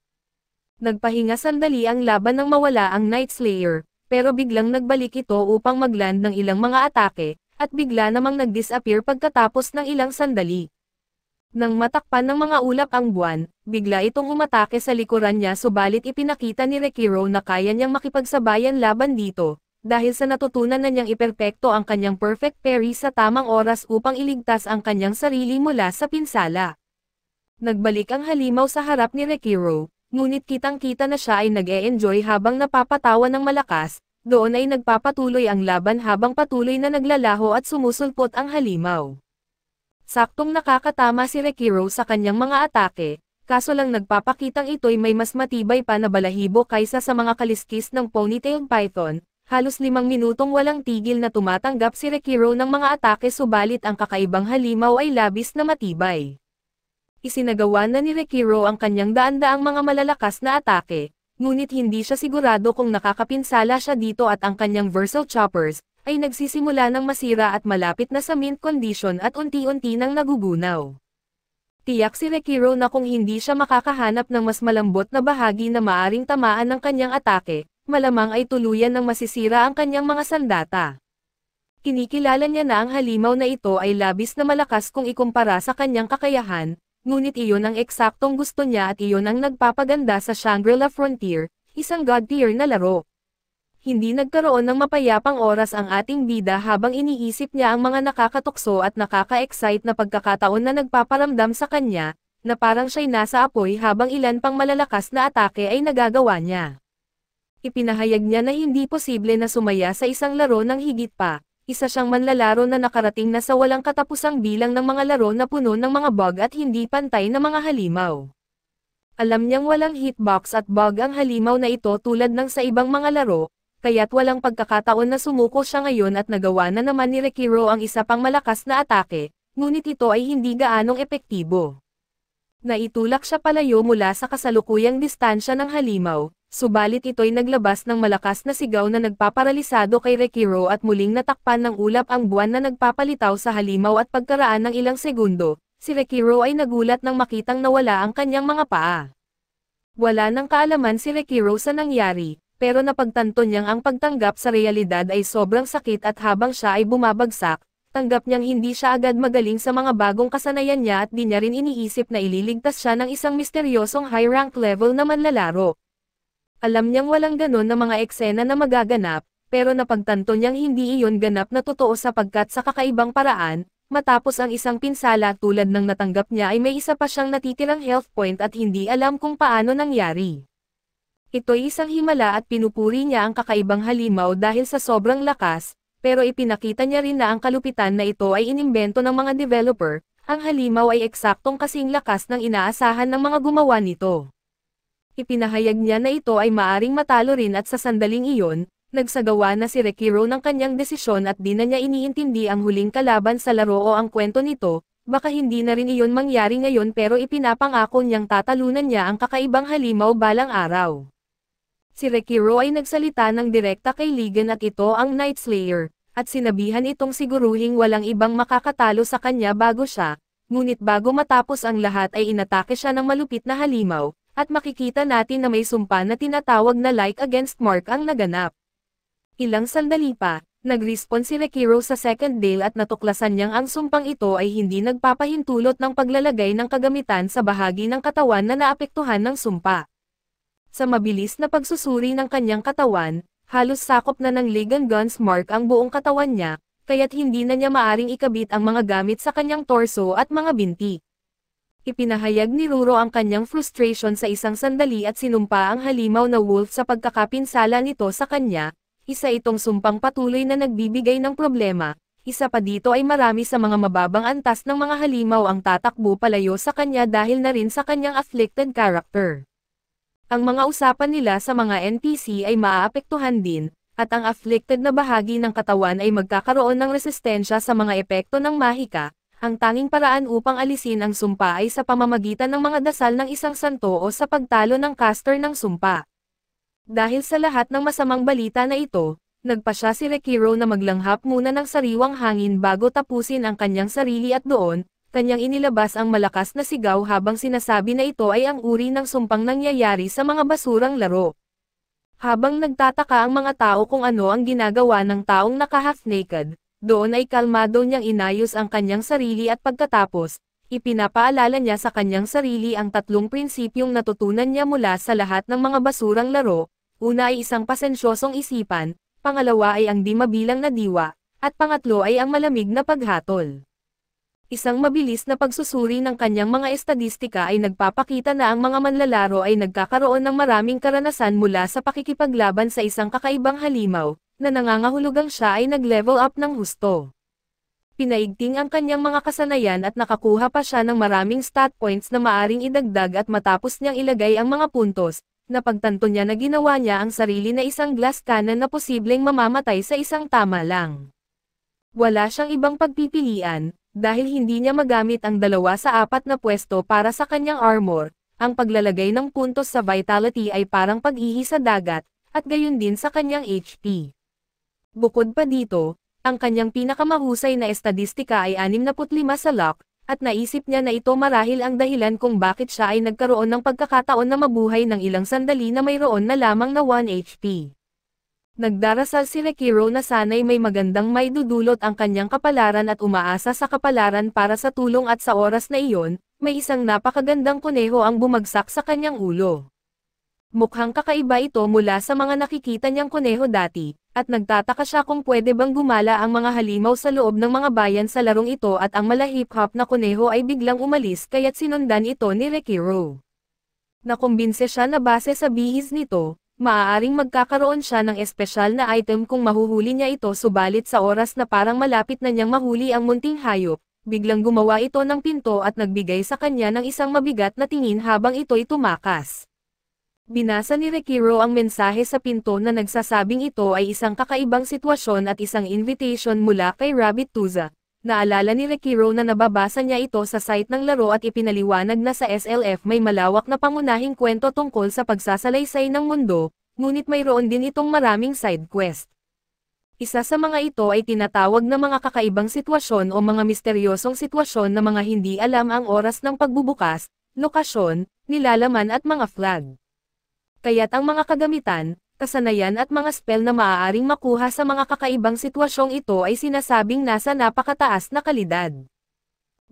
Nagpahinga sandali ang laban nang mawala ang Night Slayer, pero biglang nagbalik ito upang magland ng ilang mga atake, at bigla namang nag-disappear pagkatapos ng ilang sandali. Nang matakpan ng mga ulap ang buwan, bigla itong umatake sa likuran niya subalit ipinakita ni Rekiro na kaya niyang makipagsabayan laban dito, dahil sa natutunan na niyang iperpekto ang kanyang perfect parry sa tamang oras upang iligtas ang kanyang sarili mula sa pinsala. Nagbalik ang halimaw sa harap ni Rekiro, ngunit kitang-kita na siya ay nag-e-enjoy habang napapatawa ng malakas, doon ay nagpapatuloy ang laban habang patuloy na naglalaho at sumusulpot ang halimaw. Saktong nakakatama si Rekiro sa kanyang mga atake, kaso lang nagpapakitang ito'y may mas matibay pa na balahibo kaysa sa mga kaliskis ng ponytailed python. Halos 5 minutong walang tigil na tumatanggap si Rekiro ng mga atake subalit ang kakaibang halimaw ay labis na matibay. Isinagawa na ni Rekiro ang kanyang daan-daang mga malalakas na atake, ngunit hindi siya sigurado kung nakakapinsala siya dito at ang kanyang versal choppers ay nagsisimula ng masira at malapit na sa mint condition at unti-unti nang nagugunaw. Tiyak si Rekiro na kung hindi siya makakahanap ng mas malambot na bahagi na maaring tamaan ng kanyang atake, malamang ay tuluyan ng masisira ang kanyang mga sandata. Kinikilala niya na ang halimaw na ito ay labis na malakas kung ikumpara sa kanyang kakayahan, ngunit iyon ang eksaktong gusto niya at iyon ang nagpapaganda sa Shangri-La Frontier, isang god-tier na laro. Hindi nagkaroon ng mapayapang oras ang ating bida habang iniisip niya ang mga nakakatukso at nakaka-excite na pagkakataon na nagpaparamdam sa kanya, na parang siya'y nasa apoy habang ilan pang malalakas na atake ay nagagawa niya. Ipinahayag niya na hindi posible na sumaya sa isang laro ng higit pa. Isa siyang manlalaro na nakarating na sa walang katapusang bilang ng mga laro na puno ng mga bug at hindi pantay na mga halimaw. Alam niyang walang hitbox at bug ang halimaw na ito tulad ng sa ibang mga laro, kaya't walang pagkakataon na sumuko siya ngayon at nagawa na naman ni Rekiro ang isa pang malakas na atake, ngunit ito ay hindi gaanong epektibo. Naitulak siya palayo mula sa kasalukuyang distansya ng halimaw, subalit ito'y naglabas ng malakas na sigaw na nagpaparalisado kay Rekiro at muling natakpan ng ulap ang buwan na nagpapalitaw sa halimaw at pagkaraan ng ilang segundo, si Rekiro ay nagulat nang makitang nawala ang kanyang mga paa. Wala nang kaalaman si Rekiro sa nangyari, pero napagtanto niyang ang pagtanggap sa realidad ay sobrang sakit at habang siya ay bumabagsak, tanggap niyang hindi siya agad magaling sa mga bagong kasanayan niya at di niya rin iniisip na ililigtas siya ng isang misteryosong high-rank level na manlalaro. Alam niyang walang ganon na mga eksena na magaganap, pero napagtanto niyang hindi iyon ganap na totoo sapagkat sa kakaibang paraan, matapos ang isang pinsala tulad ng natanggap niya ay may isa pa siyang natitirang health point at hindi alam kung paano nangyari. Ito'y isang himala at pinupuri niya ang kakaibang halimaw dahil sa sobrang lakas, pero ipinakita niya rin na ang kalupitan na ito ay inimbento ng mga developer, ang halimaw ay eksaktong kasing lakas ng inaasahan ng mga gumawa nito. Ipinahayag niya na ito ay maaring matalo rin at sa sandaling iyon, nagsagawa na si Rekiro ng kanyang desisyon at di na niya iniintindi ang huling kalaban sa laro o ang kwento nito, baka hindi na rin iyon mangyari ngayon pero ipinapangako niyang tatalunan niya ang kakaibang halimaw balang araw. Si Rekiro ay nagsalita ng direkta kay Ligan at ito ang Night Slayer, at sinabihan itong siguruhing walang ibang makakatalo sa kanya bago siya, ngunit bago matapos ang lahat ay inatake siya ng malupit na halimaw, at makikita natin na may sumpa na tinatawag na like against Mark ang naganap. Ilang sandali pa, nag-respawn si Rekiro sa second dale at natuklasan niyang ang sumpang ito ay hindi nagpapahintulot ng paglalagay ng kagamitan sa bahagi ng katawan na naapektuhan ng sumpa. Sa mabilis na pagsusuri ng kanyang katawan, halos sakop na ng Ligan Guns Mark ang buong katawan niya, kaya't hindi na niya maaring ikabit ang mga gamit sa kanyang torso at mga binti. Ipinahayag ni Ruro ang kanyang frustration sa isang sandali at sinumpa ang halimaw na wolf sa pagkakapinsala nito sa kanya, isa itong sumpang patuloy na nagbibigay ng problema, isa pa dito ay marami sa mga mababang antas ng mga halimaw ang tatakbo palayo sa kanya dahil na rin sa kanyang afflicted character. Ang mga usapan nila sa mga NPC ay maaapektuhan din, at ang afflicted na bahagi ng katawan ay magkakaroon ng resistensya sa mga epekto ng mahika. Ang tanging paraan upang alisin ang sumpa ay sa pamamagitan ng mga dasal ng isang santo o sa pagtalo ng caster ng sumpa. Dahil sa lahat ng masamang balita na ito, nagpa siya si Rekiro na maglanghap muna ng sariwang hangin bago tapusin ang kanyang sarili at doon, kanyang inilabas ang malakas na sigaw habang sinasabi na ito ay ang uri ng sumpang nangyayari sa mga basurang laro. Habang nagtataka ang mga tao kung ano ang ginagawa ng taong naka-half-naked, Doon ay kalmado niyang inayos ang kanyang sarili at pagkatapos, ipinapaalala niya sa kanyang sarili ang 3 prinsipyong natutunan niya mula sa lahat ng mga basurang laro. Una ay isang pasensyosong isipan, pangalawa ay ang di mabilang na diwa, at pangatlo ay ang malamig na paghatol. Isang mabilis na pagsusuri ng kanyang mga estadistika ay nagpapakita na ang mga manlalaro ay nagkakaroon ng maraming karanasan mula sa pakikipaglaban sa isang kakaibang halimaw, na nangangahulugang siya ay nag-level up ng husto. Pinaigting ang kanyang mga kasanayan at nakakuha pa siya ng maraming stat points na maaring idagdag at matapos niyang ilagay ang mga puntos, napagtanto niya na ginawa niya ang sarili na isang glass cannon na posibleng mamamatay sa isang tama lang. Wala siyang ibang pagpipilian, dahil hindi niya magamit ang 2 sa 4 na pwesto para sa kanyang armor, ang paglalagay ng puntos sa vitality ay parang pag-ihi sa dagat, at gayon din sa kanyang HP. Bukod pa dito, ang kanyang pinakamahusay na estadistika ay 65 sa luck, at naisip niya na ito marahil ang dahilan kung bakit siya ay nagkaroon ng pagkakataon na mabuhay ng ilang sandali na mayroon na lamang na 1 HP. Nagdarasal si Rekiro na sana'y may magandang maidudulot ang kanyang kapalaran at umaasa sa kapalaran para sa tulong at sa oras na iyon, may isang napakagandang kuneho ang bumagsak sa kanyang ulo. Mukhang kakaiba ito mula sa mga nakikita niyang kuneho dati, at nagtataka siya kung pwede bang gumala ang mga halimaw sa loob ng mga bayan sa larong ito at ang malahip-hop na kuneho ay biglang umalis kaya't sinundan ito ni Rekiro. Nakumbinse siya na base sa bihis nito, maaaring magkakaroon siya ng espesyal na item kung mahuhuli niya ito subalit sa oras na parang malapit na niyang mahuli ang munting hayop, biglang gumawa ito ng pinto at nagbigay sa kanya ng isang mabigat na tingin habang ito'y tumakas. Binasa ni Rekiro ang mensahe sa pinto na nagsasabing ito ay isang kakaibang sitwasyon at isang invitation mula kay Rabbit Tuza. Naalala ni Rekiro na nababasa niya ito sa site ng laro at ipinaliwanag na sa SLF may malawak na pangunahing kwento tungkol sa pagsasalaysay ng mundo, ngunit mayroon din itong maraming side quest. Isa sa mga ito ay tinatawag na mga kakaibang sitwasyon o mga misteryosong sitwasyon na mga hindi alam ang oras ng pagbubukas, lokasyon, nilalaman at mga flag. Kaya't ang mga kagamitan, kasanayan at mga spell na maaaring makuha sa mga kakaibang sitwasyong ito ay sinasabing nasa napakataas na kalidad.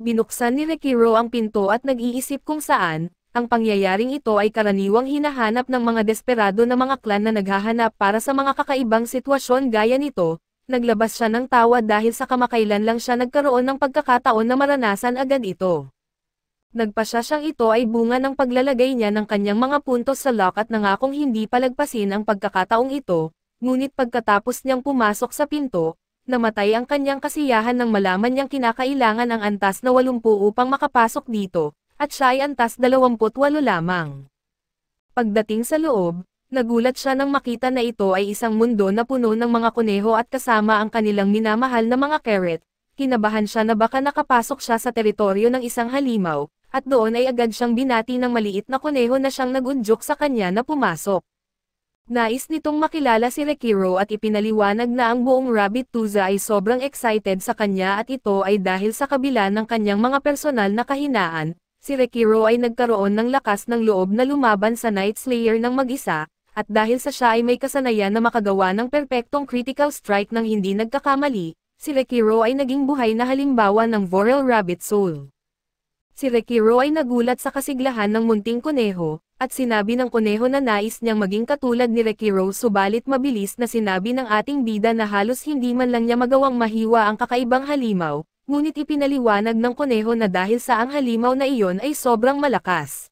Binuksan ni Rekiro ang pinto at nag-iisip kung saan, ang pangyayaring ito ay karaniwang hinahanap ng mga desperado na mga clan na naghahanap para sa mga kakaibang sitwasyon gaya nito. Naglabas siya ng tawa dahil sa kamakailan lang siya nagkaroon ng pagkakataon na maranasan agad ito. Nagpasya siyang ito ay bunga ng paglalagay niya ng kanyang mga puntos sa lock at nangakong hindi palagpasin ang pagkakataong ito, ngunit pagkatapos niyang pumasok sa pinto, namatay ang kanyang kasiyahan nang malaman niyang kinakailangan ang antas na 80 upang makapasok dito, at siya ay antas 28 lamang. Pagdating sa loob, nagulat siya nang makita na ito ay isang mundo na puno ng mga kuneho at kasama ang kanilang minamahal na mga carrot. Kinabahan siya na baka nakapasok siya sa teritoryo ng isang halimaw, at doon ay agad siyang binati ng maliit na kuneho na siyang nag-udyok sa kanya na pumasok. Nais nitong makilala si Rekiro at ipinaliwanag na ang buong Rabbit Tuza ay sobrang excited sa kanya at ito ay dahil sa kabila ng kanyang mga personal na kahinaan, si Rekiro ay nagkaroon ng lakas ng loob na lumaban sa Night Slayer ng mag-isa, at dahil sa siya ay may kasanayan na makagawa ng perpektong critical strike ng hindi nagkakamali, si Rekiro ay naging buhay na halimbawa ng Vorel Rabbit Soul. Si Rekiro ay nagulat sa kasiglahan ng munting kuneho, at sinabi ng kuneho na nais niyang maging katulad ni Rekiro subalit mabilis na sinabi ng ating bida na halos hindi man lang niya magawang mahiwa ang kakaibang halimaw, ngunit ipinaliwanag ng kuneho na dahil sa ang halimaw na iyon ay sobrang malakas.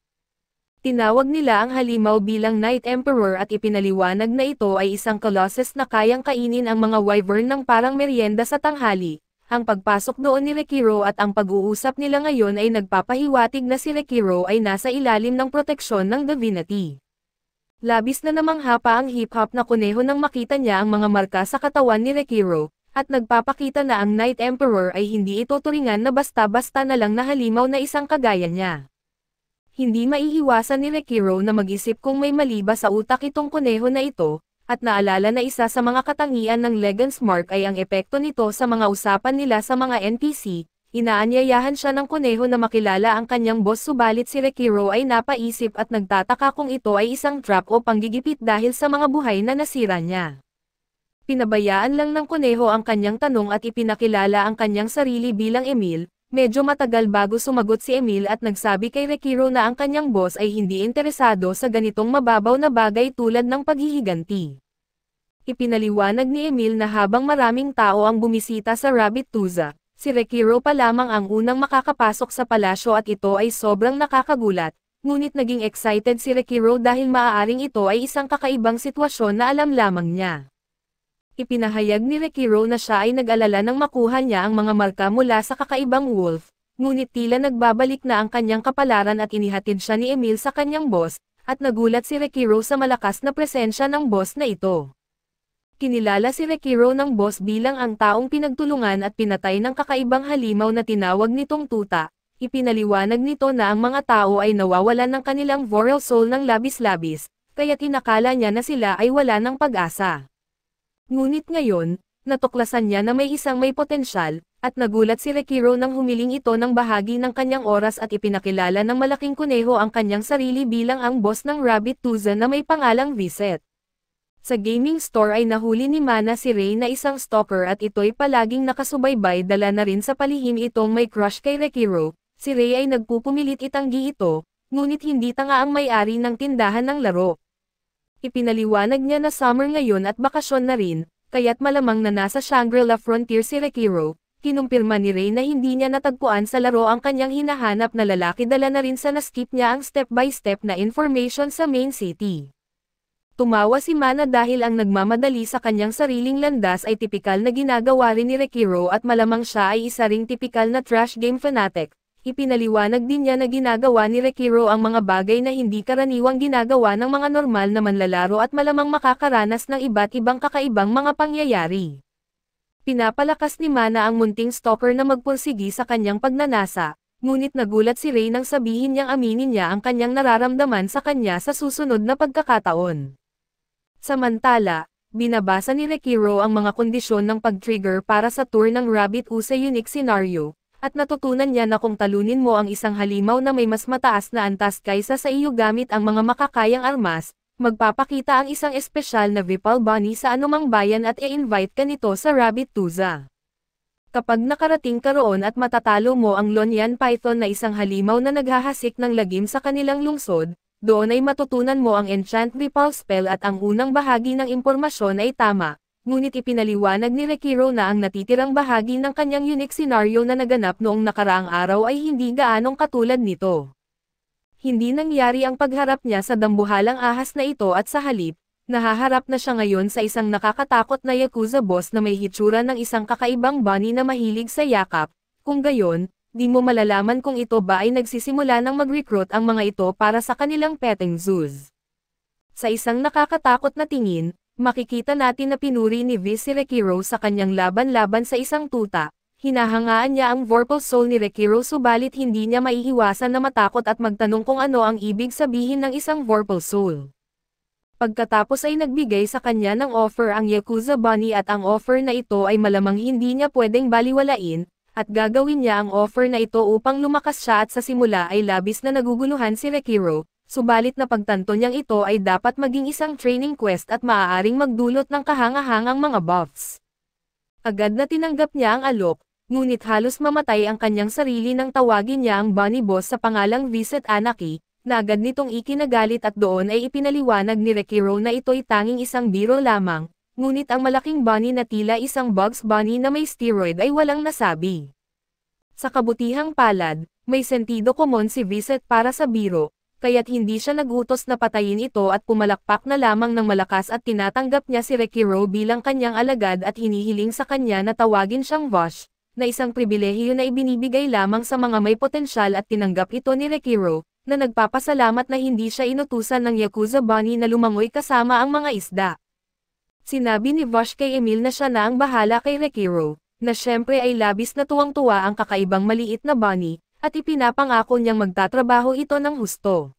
Tinawag nila ang halimaw bilang Night Emperor at ipinaliwanag na ito ay isang colossus na kayang kainin ang mga wyvern ng parang merienda sa tanghali. Ang pagpasok doon ni Rekiro at ang pag-uusap nila ngayon ay nagpapahiwatig na si Rekiro ay nasa ilalim ng proteksyon ng divinity. Labis na namangha pa ang hip-hop na kuneho nang makita niya ang mga marka sa katawan ni Rekiro, at nagpapakita na ang Night Emperor ay hindi ito turingan na basta-basta na lang na halimaw na isang kagaya niya. Hindi maiiwasan ni Rekiro na mag-isip kung may mali ba sa utak itong kuneho na ito, at naalala na isa sa mga katangian ng Legends Mark ay ang epekto nito sa mga usapan nila sa mga NPC. Inaanyayahan siya ng kuneho na makilala ang kanyang boss subalit si Rekiro ay napaisip at nagtataka kung ito ay isang trap o panggigipit dahil sa mga buhay na nasira niya. Pinabayaan lang ng kuneho ang kanyang tanong at ipinakilala ang kanyang sarili bilang Emil. Medyo matagal bago sumagot si Emil at nagsabi kay Rekiro na ang kanyang boss ay hindi interesado sa ganitong mababaw na bagay tulad ng paghihiganti. Ipinaliwanag ni Emil na habang maraming tao ang bumisita sa Rabbit Tuza, si Rekiro pa lamang ang unang makakapasok sa palasyo at ito ay sobrang nakakagulat, ngunit naging excited si Rekiro dahil maaaring ito ay isang kakaibang sitwasyon na alam lamang niya. Ipinahayag ni Rekiro na siya ay nag-alala nang makuha niya ang mga marka mula sa kakaibang wolf, ngunit tila nagbabalik na ang kanyang kapalaran at inihatid siya ni Emil sa kanyang boss, at nagulat si Rekiro sa malakas na presensya ng boss na ito. Kinilala si Rekiro ng boss bilang ang taong pinagtulungan at pinatay ng kakaibang halimaw na tinawag nitong tuta. Ipinaliwanag nito na ang mga tao ay nawawalan ng kanilang Vorel Soul ng labis-labis, kaya tinakala niya na sila ay wala ng pag-asa. Ngunit ngayon, natuklasan niya na may isang may potensyal, at nagulat si Rekiro nang humiling ito ng bahagi ng kanyang oras at ipinakilala ng malaking kuneho ang kanyang sarili bilang ang boss ng Rabbit Tuza na may pangalang Viset. Sa gaming store ay nahuli ni Mana si Ray na isang stalker at ito'y palaging nakasubaybay, dala na rin sa palihim itong may crush kay Rekiro. Si Ray ay nagpupumilit itanggi ito, ngunit hindi tanga ang may-ari ng tindahan ng laro. Ipinaliwanag niya na summer ngayon at bakasyon na rin, kaya't malamang na nasa Shangri-La Frontier si Rekiro. Kinumpirma ni Ray na hindi niya natagpuan sa laro ang kanyang hinahanap na lalaki, dala na rin sa na-skip niya ang step-by-step na information sa main city. Tumawa si Mana dahil ang nagmamadali sa kanyang sariling landas ay tipikal na ginagawa rin ni Rekiro at malamang siya ay isa ring tipikal na trash game fanatic. Ipinaliwanag din niya na ginagawa ni Rekiro ang mga bagay na hindi karaniwang ginagawa ng mga normal na manlalaro at malamang makakaranas ng iba't ibang kakaibang mga pangyayari. Pinapalakas ni Mana ang munting stalker na magpursigi sa kanyang pagnanasa, ngunit nagulat si Ray nang sabihin niyang aminin niya ang kanyang nararamdaman sa kanya sa susunod na pagkakataon. Samantala, binabasa ni Rekiro ang mga kondisyon ng pag-trigger para sa tour ng Rabbit Usa Unique Scenario, at natutunan niya na kung talunin mo ang isang halimaw na may mas mataas na antas kaysa sa iyo gamit ang mga makakayang armas, magpapakita ang isang espesyal na Vipal Bunny sa anumang bayan at i-invite ka nito sa Rabbit Tuza. Kapag nakarating ka roon at matatalo mo ang Lonyan Python na isang halimaw na naghahasik ng lagim sa kanilang lungsod, doon ay matutunan mo ang Enchant Vipal Spell at ang unang bahagi ng impormasyon ay tama. Ngunit ipinaliwanag ni Rekiro na ang natitirang bahagi ng kanyang unique scenario na naganap noong nakaraang araw ay hindi gaanong katulad nito. Hindi nangyari ang pagharap niya sa dambuhalang ahas na ito at sa halip, nahaharap na siya ngayon sa isang nakakatakot na Yakuza boss na may hitsura ng isang kakaibang bunny na mahilig sa yakap. Kung gayon, di mo malalaman kung ito ba ay nagsisimula ng mag-recruit ang mga ito para sa kanilang petting zoos. Sa isang nakakatakot na tingin, makikita natin na pinuri ni Viz si Rekiro sa kanyang laban-laban sa isang tuta. Hinahangaan niya ang Vorpal Soul ni Rekiro subalit hindi niya maiiwasan na matakot at magtanong kung ano ang ibig sabihin ng isang Vorpal Soul. Pagkatapos ay nagbigay sa kanya ng offer ang Yakuza Bunny at ang offer na ito ay malamang hindi niya pwedeng baliwalain, at gagawin niya ang offer na ito upang lumakas siya at sa simula ay labis na naguguluhan si Rekiro. Subalit na pagtanto niyang ito ay dapat maging isang training quest at maaaring magdulot ng kahangahangang mga buffs. Agad na tinanggap niya ang alok, ngunit halos mamatay ang kanyang sarili nang tawagin niya ang bunny boss sa pangalang Viset Anaki, na agad nitong ikinagalit at doon ay ipinaliwanag ni Rekiro na ito'y tanging isang biro lamang, ngunit ang malaking bunny na tila isang Bugs Bunny na may steroid ay walang nasabi. Sa kabutihang palad, may sentido komon si Viset para sa biro, kaya't hindi siya nagutos na patayin ito at pumalakpak na lamang ng malakas at tinatanggap niya si Rekiro bilang kanyang alagad at hinihiling sa kanya na tawagin siyang Vosh, na isang pribilehiyo na ibinibigay lamang sa mga may potensyal at tinanggap ito ni Rekiro, na nagpapasalamat na hindi siya inutusan ng Yakuza Bunny na lumangoy kasama ang mga isda. Sinabi ni Vosh kay Emil na siya na ang bahala kay Rekiro, na syempre ay labis na tuwang-tuwa ang kakaibang maliit na bunny, at ipinapangako niyang magtatrabaho ito ng husto.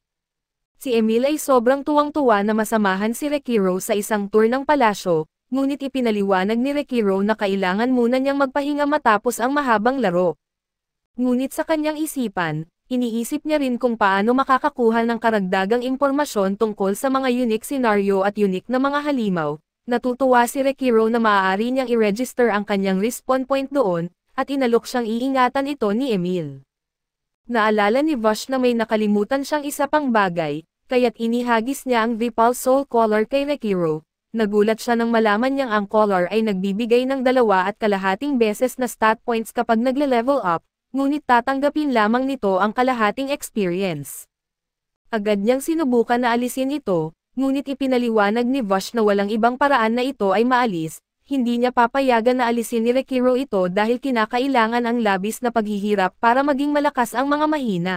Si Emil ay sobrang tuwang-tuwa na masamahan si Rekiro sa isang tour ng palasyo, ngunit ipinaliwanag ni Rekiro na kailangan muna niyang magpahinga matapos ang mahabang laro. Ngunit sa kanyang isipan, iniisip niya rin kung paano makakakuha ng karagdagang impormasyon tungkol sa mga unique scenario at unique na mga halimaw, Natutuwa si Rekiro na maaari niyang i-register ang kanyang respawn point doon, at inalok siyang iingatan ito ni Emil. Naalala ni Vash na may nakalimutan siyang isa pang bagay, kaya't inihagis niya ang Vipal Soul Collar kay Rekiro. Nagulat siya nang malaman niyang ang collar ay nagbibigay ng 2.5 beses na stat points kapag nagle-level up, ngunit tatanggapin lamang nito ang kalahating experience. Agad niyang sinubukan na alisin ito, ngunit ipinaliwanag ni Vash na walang ibang paraan na ito ay maalis, hindi niya papayagan na alisin ni Rekiro ito dahil kinakailangan ang labis na paghihirap para maging malakas ang mga mahina.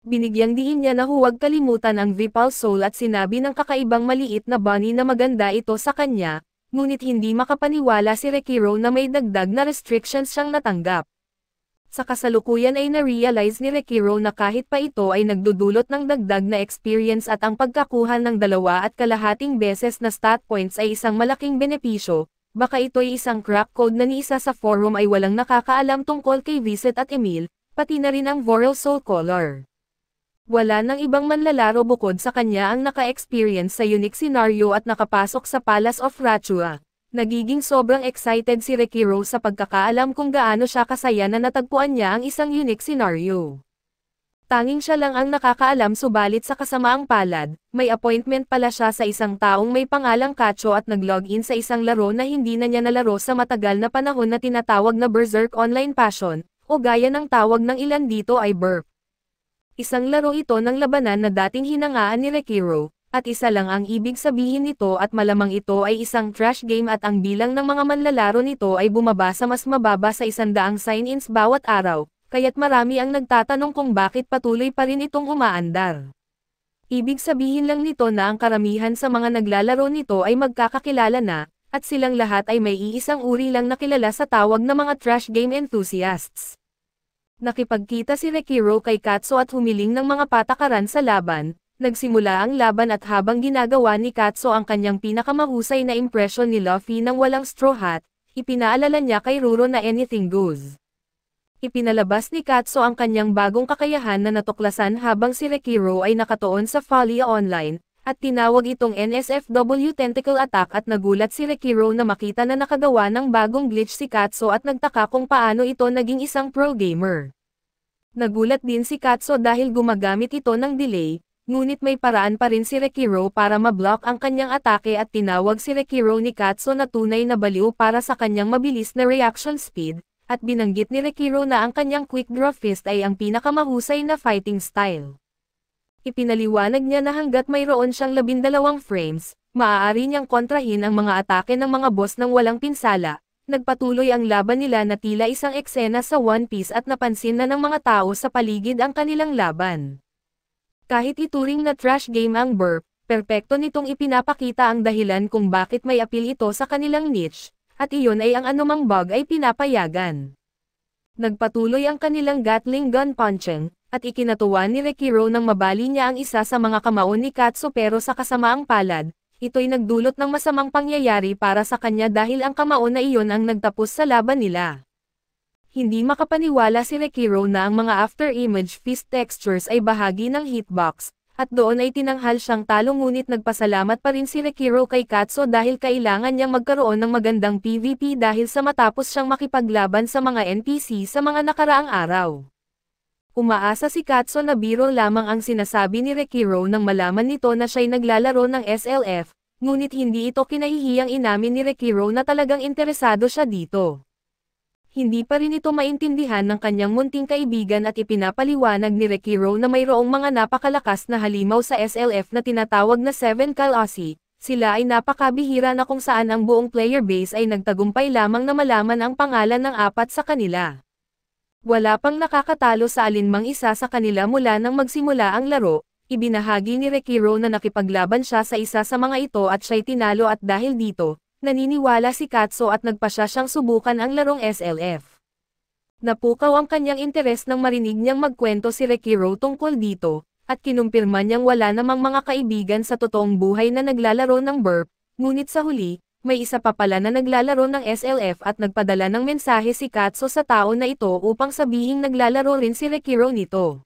Binigyang diin niya na huwag kalimutan ang Vipal Soul at sinabi ng kakaibang maliit na bunny na maganda ito sa kanya, ngunit hindi makapaniwala si Rekiro na may dagdag na restrictions siyang natanggap. Sa kasalukuyan ay na-realize ni Rekiro na kahit pa ito ay nagdudulot ng dagdag na experience at ang pagkakuha ng 2.5 beses na stat points ay isang malaking benepisyo, baka ito'y isang crack code na ni isa sa forum ay walang nakakaalam tungkol kay Viset at Emil, pati na rin ang Voral Soul Collar. Wala nang ibang manlalaro bukod sa kanya ang naka-experience sa unique scenario at nakapasok sa Palace of Rachua. Nagiging sobrang excited si Rekiro sa pagkakaalam kung gaano siya kasaya na natagpuan niya ang isang unique scenario. Tanging siya lang ang nakakaalam subalit sa kasamaang palad, may appointment pala siya sa isang taong may pangalang Kacho at nag-login sa isang laro na hindi na niya nalaro sa matagal na panahon na tinatawag na Berserk Online Passion, o gaya ng tawag ng ilan dito ay Burp. Isang laro ito ng labanan na dating hinangaan ni Rekiro, at isa lang ang ibig sabihin nito at malamang ito ay isang trash game at ang bilang ng mga manlalaro nito ay bumaba sa mas mababa sa 100 sign-ins bawat araw, kaya't marami ang nagtatanong kung bakit patuloy pa rin itong umaandar. Ibig sabihin lang nito na ang karamihan sa mga naglalaro nito ay magkakakilala na, at silang lahat ay may iisang uri lang na kilala sa tawag na mga trash game enthusiasts. Nakipagkita si Rekiro kay Katso at humiling ng mga patakaran sa laban. Nagsimula ang laban at habang ginagawa ni Katso ang kanyang pinakamahusay na impression ni Luffy nang walang straw hat, ipinaalala niya kay Ruro na anything goes. Ipinalabas ni Katso ang kanyang bagong kakayahan na natuklasan habang si Rekiro ay nakatuon sa Follia Online, at tinawag itong NSFW Tentacle Attack at nagulat si Rekiro na makita na nakagawa ng bagong glitch si Katso at nagtaka kung paano ito naging isang pro gamer. Nagulat din si Katso dahil gumagamit ito ng delay, ngunit may paraan pa rin si Rekiro para ma-block ang kanyang atake at tinawag si Rekiro ni Katso na tunay na baliw para sa kanyang mabilis na reaction speed, at binanggit ni Rekiro na ang kanyang quick draw fist ay ang pinakamahusay na fighting style. Ipinaliwanag niya na hanggat mayroon siyang 12 frames, maaari niyang kontrahin ang mga atake ng mga boss ng walang pinsala. Nagpatuloy ang laban nila na tila isang eksena sa One Piece at napansin na ng mga tao sa paligid ang kanilang laban. Kahit ituring na trash game ang Burp, perpekto nitong ipinapakita ang dahilan kung bakit may appeal ito sa kanilang niche, at iyon ay ang anumang bug ay pinapayagan. Nagpatuloy ang kanilang Gatling gun punching, at ikinatuwa ni Rekiro nang mabali niya ang isa sa mga kamao ni Katso pero sa kasamaang palad, ito'y nagdulot ng masamang pangyayari para sa kanya dahil ang kamao na iyon ang nagtapos sa laban nila. Hindi makapaniwala si Rekiro na ang mga after-image fist textures ay bahagi ng hitbox, at doon ay tinanghal siyang talo ngunit nagpasalamat pa rin si Rekiro kay Katso dahil kailangan niyang magkaroon ng magandang PvP dahil sa matapos siyang makipaglaban sa mga NPC sa mga nakaraang araw. Umaasa si Katso na biro lamang ang sinasabi ni Rekiro nang malaman nito na siya'y naglalaro ng SLF, ngunit hindi ito kinahihiyang inamin ni Rekiro na talagang interesado siya dito. Hindi pa rin ito maintindihan ng kanyang munting kaibigan at ipinapaliwanag ni Rekiro na mayroong mga napakalakas na halimaw sa SLF na tinatawag na 7 Kalasi, sila ay napakabihira na kung saan ang buong player base ay nagtagumpay lamang na malaman ang pangalan ng 4 sa kanila. Wala pang nakakatalo sa alinmang isa sa kanila mula nang magsimula ang laro. Ibinahagi ni Rekiro na nakipaglaban siya sa isa sa mga ito at siya'y tinalo at dahil dito, naniniwala si Katso at nagpasya siyang subukan ang larong SLF. Napukaw ang kanyang interes nang marinig niyang magkwento si Rekiro tungkol dito, at kinumpirma niyang wala namang mga kaibigan sa totoong buhay na naglalaro ng Burp, ngunit sa huli, may isa pa pala na naglalaro ng SLF at nagpadala ng mensahe si Katso sa tao na ito upang sabihing naglalaro rin si Rekiro nito.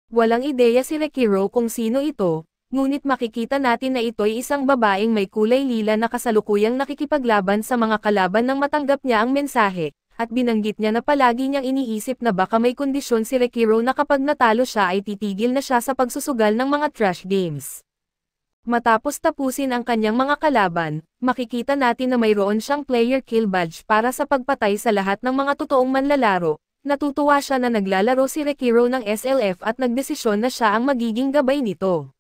Walang ideya si Rekiro kung sino ito, ngunit makikita natin na ito'y isang babaeng may kulay lila na kasalukuyang nakikipaglaban sa mga kalaban nang matanggap niya ang mensahe, at binanggit niya na palagi niyang iniisip na baka may kondisyon si Rekiro na kapag natalo siya ay titigil na siya sa pagsusugal ng mga trash games. Matapos tapusin ang kanyang mga kalaban, makikita natin na mayroon siyang player kill badge para sa pagpatay sa lahat ng mga totoong manlalaro. Natutuwa siya na naglalaro si Rekiro ng SLF at nagdesisyon na siya ang magiging gabay nito.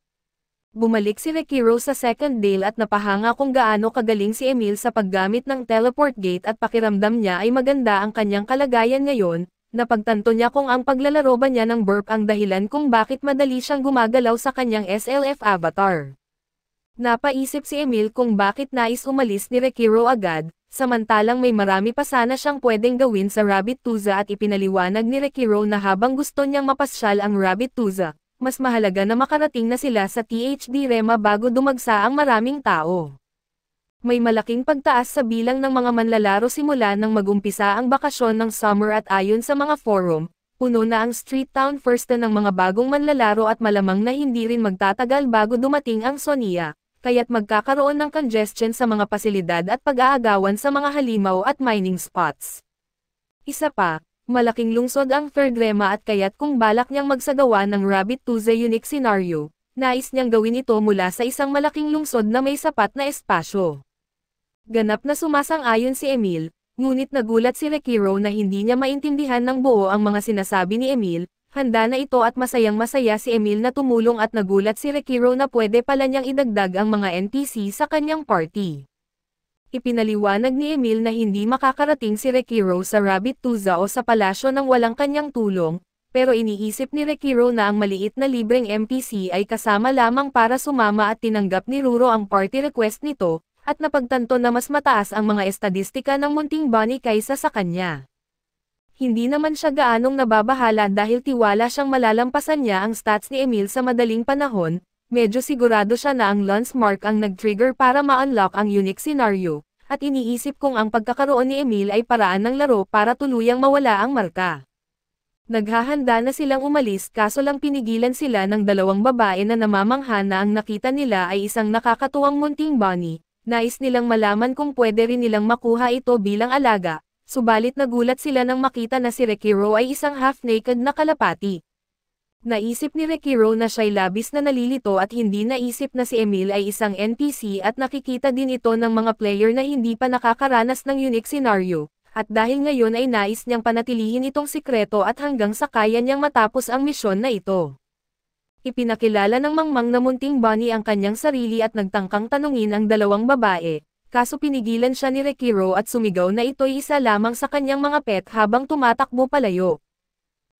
Bumalik si Rekiro sa second dale at napahanga kung gaano kagaling si Emil sa paggamit ng teleport gate at pakiramdam niya ay maganda ang kanyang kalagayan ngayon. Napagtanto niya kung ang paglalaro ba niya ng burp ang dahilan kung bakit madali siyang gumagalaw sa kanyang SLF avatar. Napaisip si Emil kung bakit nais umalis ni Rekiro agad, samantalang may marami pa sana siyang pwedeng gawin sa Rabbit Tuza at ipinaliwanag ni Rekiro na habang gusto niyang mapasyal ang Rabbit Tuza, mas mahalaga na makarating na sila sa THD Rema bago dumagsa ang maraming tao. May malaking pagtaas sa bilang ng mga manlalaro simula nang magumpisa ang bakasyon ng summer at ayon sa mga forum, puno na ang Street Town First ng mga bagong manlalaro at malamang na hindi rin magtatagal bago dumating ang Sonia. Kaya't magkakaroon ng congestion sa mga pasilidad at pag-aagawan sa mga halimaw at mining spots. Isa pa, malaking lungsod ang Third Rema at kaya't kung balak niyang magsagawa ng Rabbit Tuesday unique scenario, nais niyang gawin ito mula sa isang malaking lungsod na may sapat na espasyo. Ganap na sumasang-ayon si Emil, ngunit nagulat si Rekiro na hindi niya maintindihan ng buo ang mga sinasabi ni Emil. Handa na ito at masayang-masaya si Emil na tumulong at nagulat si Rekiro na pwede pala niyang idagdag ang mga NPC sa kanyang party. Ipinaliwanag ni Emil na hindi makakarating si Rekiro sa Rabbit Tuza o sa palasyo nang walang kanyang tulong, pero iniisip ni Rekiro na ang maliit na libreng NPC ay kasama lamang para sumama at tinanggap ni Ruro ang party request nito, at napagtanto na mas mataas ang mga estadistika ng Munting Bunny kaysa sa kanya. Hindi naman siya gaanong nababahala dahil tiwala siyang malalampasan niya ang stats ni Emil sa madaling panahon, medyo sigurado siya na ang Lance Mark ang nag-trigger para ma-unlock ang unique scenario, at iniisip kung ang pagkakaroon ni Emil ay paraan ng laro para tuluyang mawala ang marka. Naghahanda na silang umalis kaso lang pinigilan sila ng dalawang babae na namamangha na ang nakita nila ay isang nakakatuwang Munting Bunny, nais nilang malaman kung pwede rin nilang makuha ito bilang alaga. Subalit nagulat sila nang makita na si Rekiro ay isang half-naked na kalapati. Naisip ni Rekiro na siya'y labis na nalilito at hindi naisip na si Emil ay isang NPC at nakikita din ito ng mga player na hindi pa nakakaranas ng unique scenario, at dahil ngayon ay nais niyang panatilihin itong sikreto at hanggang sa kaya niyang matapos ang misyon na ito. Ipinakilala ng mangmang na Munting Bunny ang kanyang sarili at nagtangkang tanungin ang dalawang babae. Kaso pinigilan siya ni Rekiro at sumigaw na ito'y isa lamang sa kanyang mga pet habang tumatakbo palayo.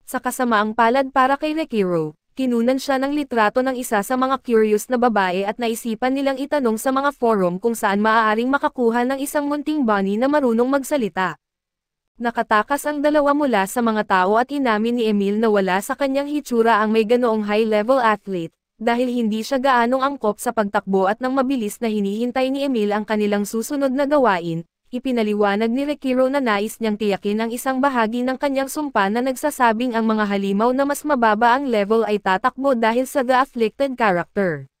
Sa kasamaang palad para kay Rekiro, kinunan siya ng litrato ng isa sa mga curious na babae at naisipan nilang itanong sa mga forum kung saan maaaring makakuha ng isang Munting Bunny na marunong magsalita. Nakatakas ang dalawa mula sa mga tao at inamin ni Emil na wala sa kanyang hitsura ang may ganoong high-level athlete. Dahil hindi siya gaanong angkop sa pagtakbo at nang mabilis na hinihintay ni Emil ang kanilang susunod na gawain, ipinaliwanag ni Rekiro na nais niyang tiyakin ang isang bahagi ng kanyang sumpa na nagsasabing ang mga halimaw na mas mababa ang level ay tatakbo dahil sa The Afflicted character.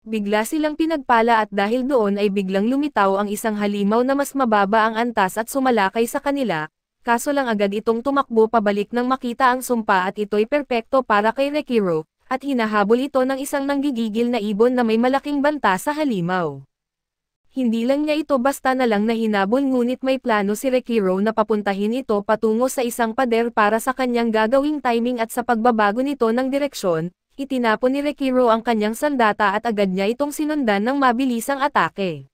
Bigla silang pinagpala at dahil doon ay biglang lumitaw ang isang halimaw na mas mababa ang antas at sumalakay sa kanila, kaso lang agad itong tumakbo pabalik nang makita ang sumpa at ito'y perpekto para kay Rekiro. At hinahabol ito ng isang nanggigigil na ibon na may malaking banta sa halimaw. Hindi lang niya ito basta na lang na hinabol ngunit may plano si Rekiro na papuntahin ito patungo sa isang pader para sa kanyang gagawing timing at sa pagbabago nito ng direksyon, itinapon ni Rekiro ang kanyang sandata at agad niya itong sinundan ng mabilisang atake.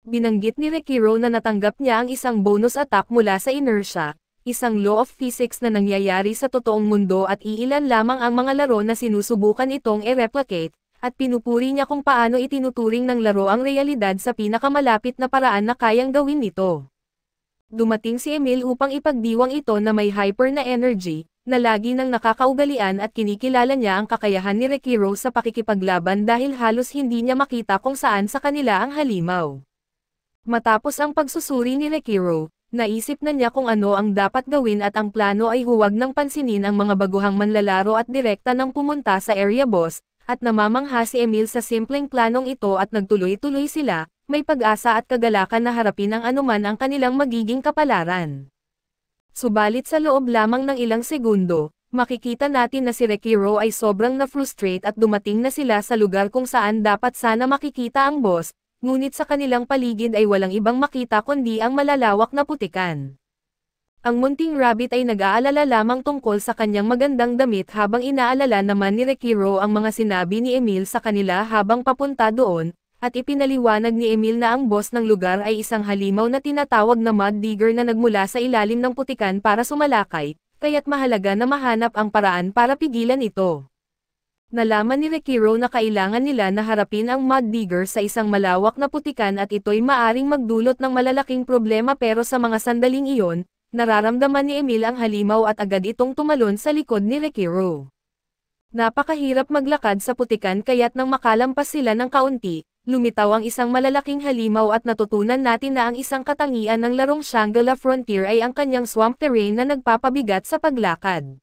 Binanggit ni Rekiro na natanggap niya ang isang bonus attack mula sa inertia. Isang law of physics na nangyayari sa totoong mundo at iilan lamang ang mga laro na sinusubukan itong i-replicate, at pinupuri niya kung paano itinuturing ng laro ang realidad sa pinakamalapit na paraan na kayang gawin nito. Dumating si Emil upang ipagdiwang ito na may hyper na energy, na lagi nang nakakaugalian at kinikilala niya ang kakayahan ni Rekiro sa pakikipaglaban dahil halos hindi niya makita kung saan sa kanila ang halimaw. Matapos ang pagsusuri ni Rekiro, naisip na niya kung ano ang dapat gawin at ang plano ay huwag nang pansinin ang mga baguhang manlalaro at direkta nang pumunta sa area boss, at namamangha si Emil sa simpleng planong ito at nagtuloy-tuloy sila, may pag-asa at kagalakan na harapin ang anuman ang kanilang magiging kapalaran. Subalit sa loob lamang ng ilang segundo, makikita natin na si Rekiro ay sobrang na-frustrate at dumating na sila sa lugar kung saan dapat sana makikita ang boss, ngunit sa kanilang paligid ay walang ibang makita kundi ang malalawak na putikan. Ang munting rabbit ay nag-aalala lamang tungkol sa kanyang magandang damit habang inaalala naman ni Rekiro ang mga sinabi ni Emil sa kanila habang papunta doon, at ipinaliwanag ni Emil na ang boss ng lugar ay isang halimaw na tinatawag na mud digger na nagmula sa ilalim ng putikan para sumalakay, kaya't mahalaga na mahanap ang paraan para pigilan ito. Nalaman ni Rekiro na kailangan nila na harapin ang mud digger sa isang malawak na putikan at ito'y maaring magdulot ng malalaking problema pero sa mga sandaling iyon, nararamdaman ni Emil ang halimaw at agad itong tumalon sa likod ni Rekiro. Napakahirap maglakad sa putikan kaya't nang makalampas sila ng kaunti, lumitaw ang isang malalaking halimaw at natutunan natin na ang isang katangian ng larong Shangri-La Frontier ay ang kanyang swamp terrain na nagpapabigat sa paglakad.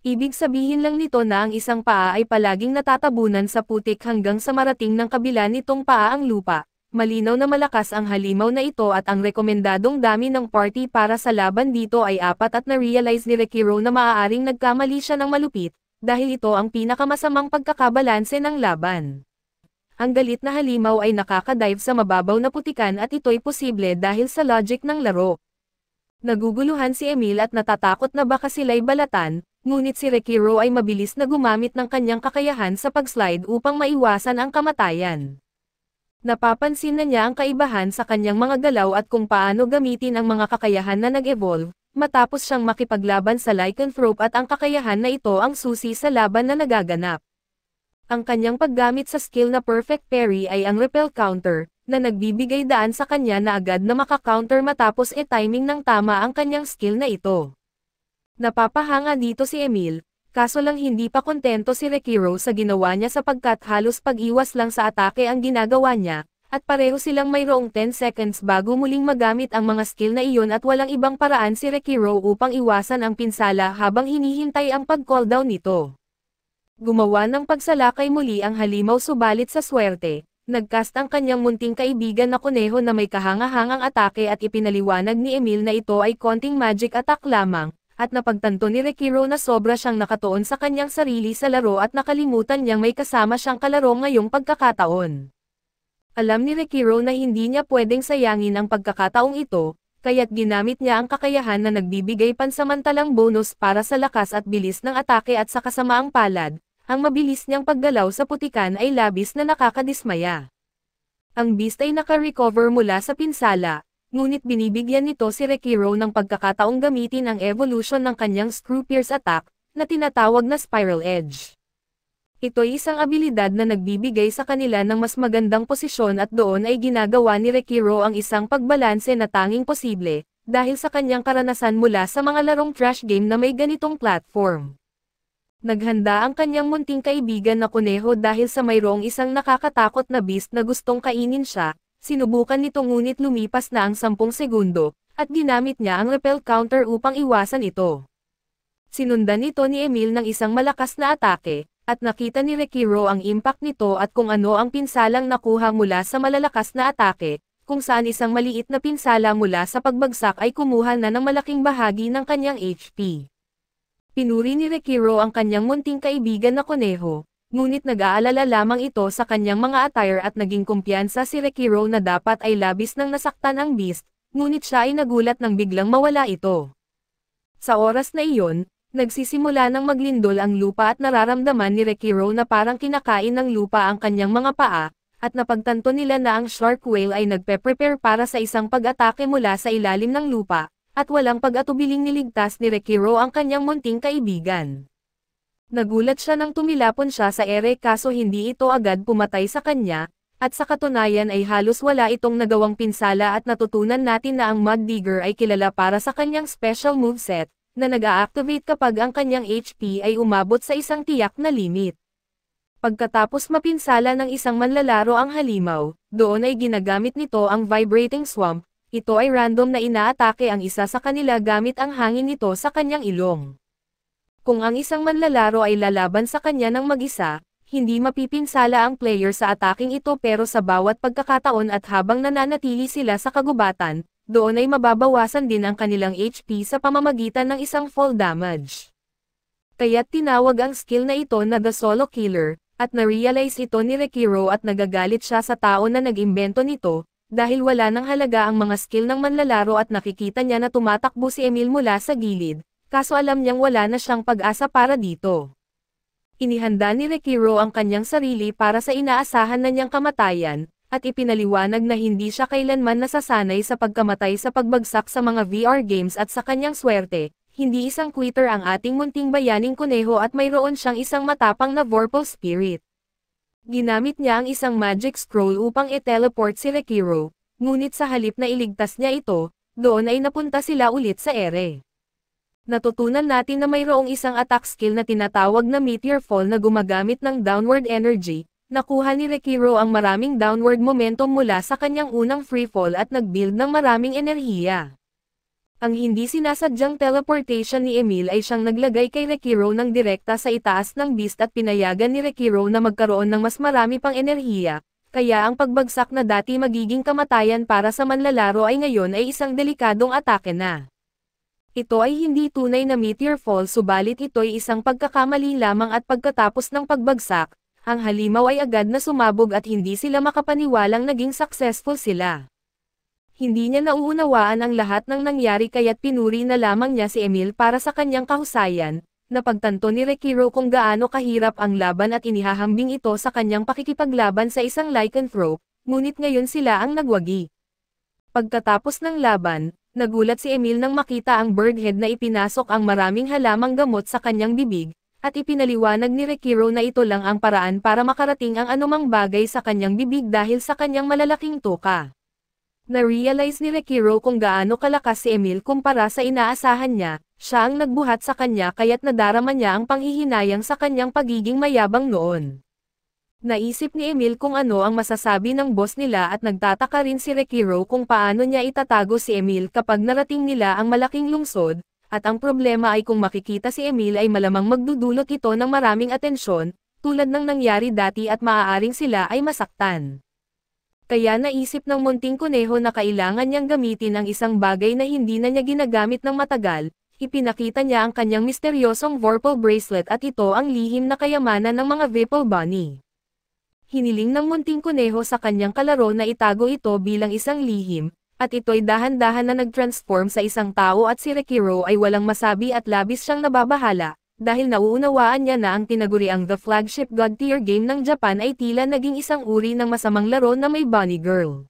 Ibig sabihin lang nito na ang isang paa ay palaging natatabunan sa putik hanggang sa marating ng kabila nitong paa ang lupa. Malinaw na malakas ang halimaw na ito at ang rekomendadong dami ng party para sa laban dito ay 4 at na-realize ni Rekiro na maaaring nagkamali siya ng malupit, dahil ito ang pinakamasamang pagkakabalanse ng laban. Ang galit na halimaw ay nakakadive sa mababaw na putikan at ito'y posible dahil sa logic ng laro. Naguguluhan si Emil at natatakot na baka sila'y balatan, ngunit si Rekiro ay mabilis na gumamit ng kanyang kakayahan sa pag-slide upang maiwasan ang kamatayan. Napapansin na niya ang kaibahan sa kanyang mga galaw at kung paano gamitin ang mga kakayahan na nag-evolve, matapos siyang makipaglaban sa lycanthrope at ang kakayahan na ito ang susi sa laban na nagaganap. Ang kanyang paggamit sa skill na perfect parry ay ang repel counter, na nagbibigay daan sa kanya na agad na maka-counter matapos timing ng tama ang kanyang skill na ito. Napapahanga dito si Emil, kaso lang hindi pa kontento si Rekiro sa ginawa niya sapagkat halos pag-iwas lang sa atake ang ginagawa niya, at pareho silang mayroong 10 seconds bago muling magamit ang mga skill na iyon at walang ibang paraan si Rekiro upang iwasan ang pinsala habang hinihintay ang pag-cooldown nito. Gumawa ng pagsalakay muli ang halimaw subalit sa swerte, nagcast ang kanyang munting kaibigan na kuneho na may kahangahangang atake at ipinaliwanag ni Emil na ito ay konting magic attack lamang, at napagtanto ni Rekiro na sobra siyang nakatuon sa kanyang sarili sa laro at nakalimutan niyang may kasama siyang kalaro ngayong pagkakataon. Alam ni Rekiro na hindi niya pwedeng sayangin ang pagkakataong ito, kaya't ginamit niya ang kakayahan na nagbibigay pansamantalang bonus para sa lakas at bilis ng atake at sa kasamaang palad. Ang mabilis niyang paggalaw sa putikan ay labis na nakakadismaya. Ang beast ay naka-recover mula sa pinsala, ngunit binibigyan nito si Rekiro ng pagkakataong gamitin ang evolution ng kanyang Screw Pierce attack, na tinatawag na Spiral Edge. Ito'y isang abilidad na nagbibigay sa kanila ng mas magandang posisyon at doon ay ginagawa ni Rekiro ang isang pagbalanse na tanging posible, dahil sa kanyang karanasan mula sa mga larong trash game na may ganitong platform. Naghanda ang kanyang munting kaibigan na kuneho dahil sa mayroong isang nakakatakot na beast na gustong kainin siya, sinubukan nito ngunit lumipas na ang 10 segundo, at ginamit niya ang repel counter upang iwasan ito. Sinundan nito ni Emil ng isang malakas na atake, at nakita ni Rekiro ang impact nito at kung ano ang pinsalang nakuha mula sa malalakas na atake, kung saan isang maliit na pinsala mula sa pagbagsak ay kumuha na ng malaking bahagi ng kanyang HP. Pinuri ni Rekiro ang kanyang munting kaibigan na kuneho, ngunit nag-aalala lamang ito sa kanyang mga attire at naging kumpiyansa si Rekiro na dapat ay labis nang nasaktan ang beast, ngunit siya ay nagulat nang biglang mawala ito. Sa oras na iyon, nagsisimula ng maglindol ang lupa at nararamdaman ni Rekiro na parang kinakain ng lupa ang kanyang mga paa, at napagtanto nila na ang shark whale ay nagpe-prepare para sa isang pag-atake mula sa ilalim ng lupa. At walang pag-atubiling niligtas ni Rekiro ang kanyang munting kaibigan. Nagulat siya nang tumilapon siya sa ere kaso hindi ito agad pumatay sa kanya, at sa katunayan ay halos wala itong nagawang pinsala at natutunan natin na ang Mud Digger ay kilala para sa kanyang special moveset, na nag-a-activate kapag ang kanyang HP ay umabot sa isang tiyak na limit. Pagkatapos mapinsala ng isang manlalaro ang halimaw, doon ay ginagamit nito ang Vibrating Swamp. Ito ay random na inaatake ang isa sa kanila gamit ang hangin nito sa kanyang ilong. Kung ang isang manlalaro ay lalaban sa kanya ng mag-isa, hindi mapipinsala ang player sa ataking ito pero sa bawat pagkakataon at habang nananatili sila sa kagubatan, doon ay mababawasan din ang kanilang HP sa pamamagitan ng isang fall damage. Kaya't tinawag ang skill na ito na The Solo Killer, at na-realize ito ni Rekiro at nagagalit siya sa tao na nag-imbento nito, dahil wala nang halaga ang mga skill ng manlalaro at nakikita niya na tumatakbo si Emil mula sa gilid, kaso alam niyang wala na siyang pag-asa para dito. Inihanda ni Rekiro ang kanyang sarili para sa inaasahan na niyang kamatayan, at ipinaliwanag na hindi siya kailanman nasasanay sa pagkamatay sa pagbagsak sa mga VR games at sa kanyang swerte. Hindi isang quitter ang ating munting bayaning kuneho at mayroon siyang isang matapang na Vorpal Spirit. Ginamit niya ang isang magic scroll upang i-teleport si Rekiro, ngunit sa halip na iligtas niya ito, doon ay napunta sila ulit sa ere. Natutunan natin na mayroong isang attack skill na tinatawag na Meteor Fall na gumagamit ng downward energy. Nakuha ni Rekiro ang maraming downward momentum mula sa kanyang unang free fall at nag-build ng maraming enerhiya. Ang hindi sinasadyang teleportation ni Emil ay siyang naglagay kay Rekiro ng direkta sa itaas ng beast at pinayagan ni Rekiro na magkaroon ng mas marami pang enerhiya, kaya ang pagbagsak na dati magiging kamatayan para sa manlalaro ay ngayon ay isang delikadong atake na. Ito ay hindi tunay na Meteor Fall subalit ito ay isang pagkakamali lamang at pagkatapos ng pagbagsak, ang halimaw ay agad na sumabog at hindi sila makapaniwalang naging successful sila. Hindi niya nauunawaan ang lahat ng nangyari kaya't pinuri na lamang niya si Emil para sa kanyang kahusayan, napagtanto ni Rekiro kung gaano kahirap ang laban at inihahambing ito sa kanyang pakikipaglaban sa isang lycanthrope, ngunit ngayon sila ang nagwagi. Pagkatapos ng laban, nagulat si Emil nang makita ang birdhead na ipinasok ang maraming halamang gamot sa kanyang bibig, at ipinaliwanag ni Rekiro na ito lang ang paraan para makarating ang anumang bagay sa kanyang bibig dahil sa kanyang malalaking tuka. Na-realize ni Rekiro kung gaano kalakas si Emil kumpara sa inaasahan niya, siya ang nagbuhat sa kanya kaya't nadarama niya ang panghihinayang sa kanyang pagiging mayabang noon. Naisip ni Emil kung ano ang masasabi ng boss nila at nagtataka rin si Rekiro kung paano niya itatago si Emil kapag narating nila ang malaking lungsod, at ang problema ay kung makikita si Emil ay malamang magdudulot ito ng maraming atensyon, tulad ng nangyari dati at maaaring sila ay masaktan. Kaya naisip ng munting kuneho na kailangan niyang gamitin ang isang bagay na hindi na niya ginagamit ng matagal, ipinakita niya ang kanyang misteryosong Vorpal Bracelet at ito ang lihim na kayamanan ng mga Vipal Bunny. Hiniling ng munting kuneho sa kanyang kalaro na itago ito bilang isang lihim, at ito'y dahan-dahan na nag-transform sa isang tao at si Rekiro ay walang masabi at labis siyang nababahala. Dahil nauunawaan niya na ang tinaguriang The Flagship God Tier Game ng Japan ay tila naging isang uri ng masamang laro na may bunny girl.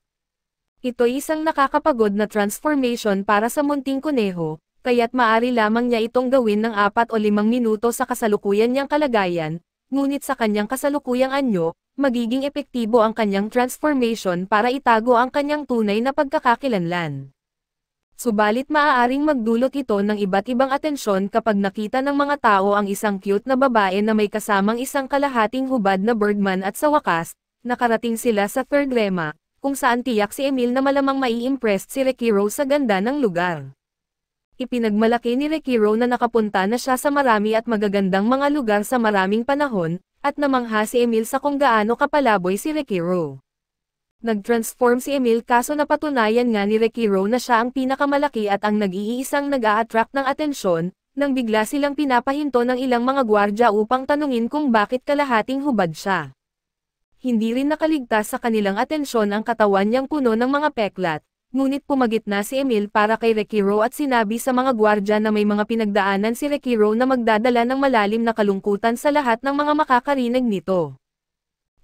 Ito'y isang nakakapagod na transformation para sa munting kuneho, kaya't maari lamang niya itong gawin ng 4 o 5 minuto sa kasalukuyan niyang kalagayan, ngunit sa kanyang kasalukuyang anyo, magiging epektibo ang kanyang transformation para itago ang kanyang tunay na pagkakakilanlan. Subalit maaaring magdulot ito ng iba't ibang atensyon kapag nakita ng mga tao ang isang cute na babae na may kasamang isang kalahating hubad na birdman at sa wakas, nakarating sila sa third rema, kung saan tiyak si Emil na malamang mai-impressed si Rekiro sa ganda ng lugar. Ipinagmalaki ni Rekiro na nakapunta na siya sa marami at magagandang mga lugar sa maraming panahon, at namangha si Emil sa kung gaano kapalaboy si Rekiro. Nag-transform si Emil kaso napatunayan nga ni Rekiro na siya ang pinakamalaki at ang nag-iisang nag-a-attract ng atensyon, nang bigla silang pinapahinto ng ilang mga gwardya upang tanungin kung bakit kalahating hubad siya. Hindi rin nakaligtas sa kanilang atensyon ang katawan niyang puno ng mga peklat, ngunit pumagit na si Emil para kay Rekiro at sinabi sa mga gwardya na may mga pinagdaanan si Rekiro na magdadala ng malalim na kalungkutan sa lahat ng mga makakarinig nito.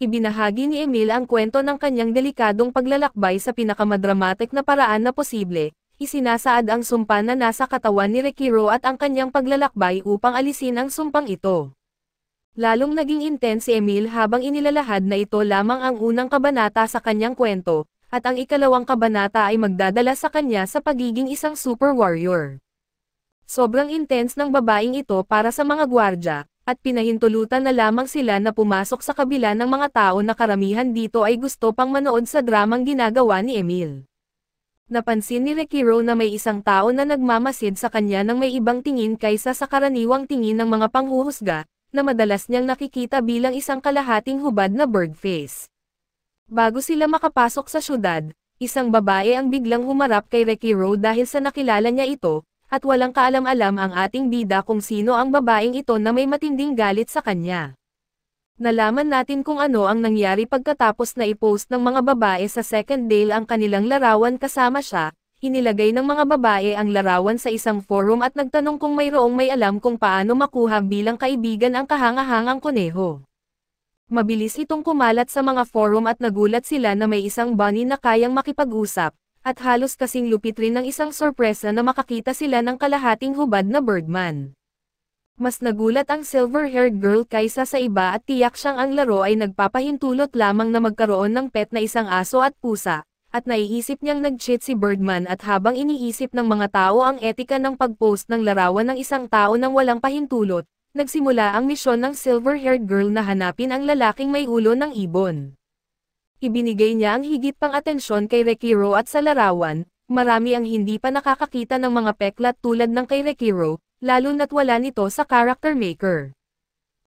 Ibinahagi ni Emil ang kwento ng kanyang delikadong paglalakbay sa pinakamadramatik na paraan na posible, isinasaad ang sumpa na nasa katawan ni Rekiro at ang kanyang paglalakbay upang alisin ang sumpang ito. Lalong naging intense si Emil habang inilalahad na ito lamang ang unang kabanata sa kanyang kwento, at ang ikalawang kabanata ay magdadala sa kanya sa pagiging isang super warrior. Sobrang intense ng babaeng ito para sa mga gwardya, at pinahintulutan na lamang sila na pumasok sa kabila ng mga tao na karamihan dito ay gusto pang manood sa dramang ginagawa ni Emil. Napansin ni Rekiro na may isang tao na nagmamasid sa kanya ng may ibang tingin kaysa sa karaniwang tingin ng mga panghuhusga, na madalas niyang nakikita bilang isang kalahating hubad na birdface. Bago sila makapasok sa syudad, isang babae ang biglang humarap kay Rekiro dahil sa nakilala niya ito, at walang kaalam-alam ang ating bida kung sino ang babaeng ito na may matinding galit sa kanya. Nalaman natin kung ano ang nangyari pagkatapos na i-post ng mga babae sa second dale ang kanilang larawan kasama siya, inilagay ng mga babae ang larawan sa isang forum at nagtanong kung mayroong may alam kung paano makuha bilang kaibigan ang kahangahangang kuneho. Mabilis itong kumalat sa mga forum at nagulat sila na may isang bunny na kayang makipag-usap, at halos kasing lupit rin ng isang sorpresa na makakita sila ng kalahating hubad na birdman. Mas nagulat ang silver-haired girl kaysa sa iba at tiyak siyang ang laro ay nagpapahintulot lamang na magkaroon ng pet na isang aso at pusa, at naiisip niyang nag-cheat si Birdman at habang iniisip ng mga tao ang etika ng pag-post ng larawan ng isang tao nang walang pahintulot, nagsimula ang misyon ng silver-haired girl na hanapin ang lalaking may ulo ng ibon. Ibinigay niya ang higit pang atensyon kay Rekiro at sa larawan, marami ang hindi pa nakakakita ng mga peklat tulad ng kay Rekiro, lalo na't wala nito sa character maker.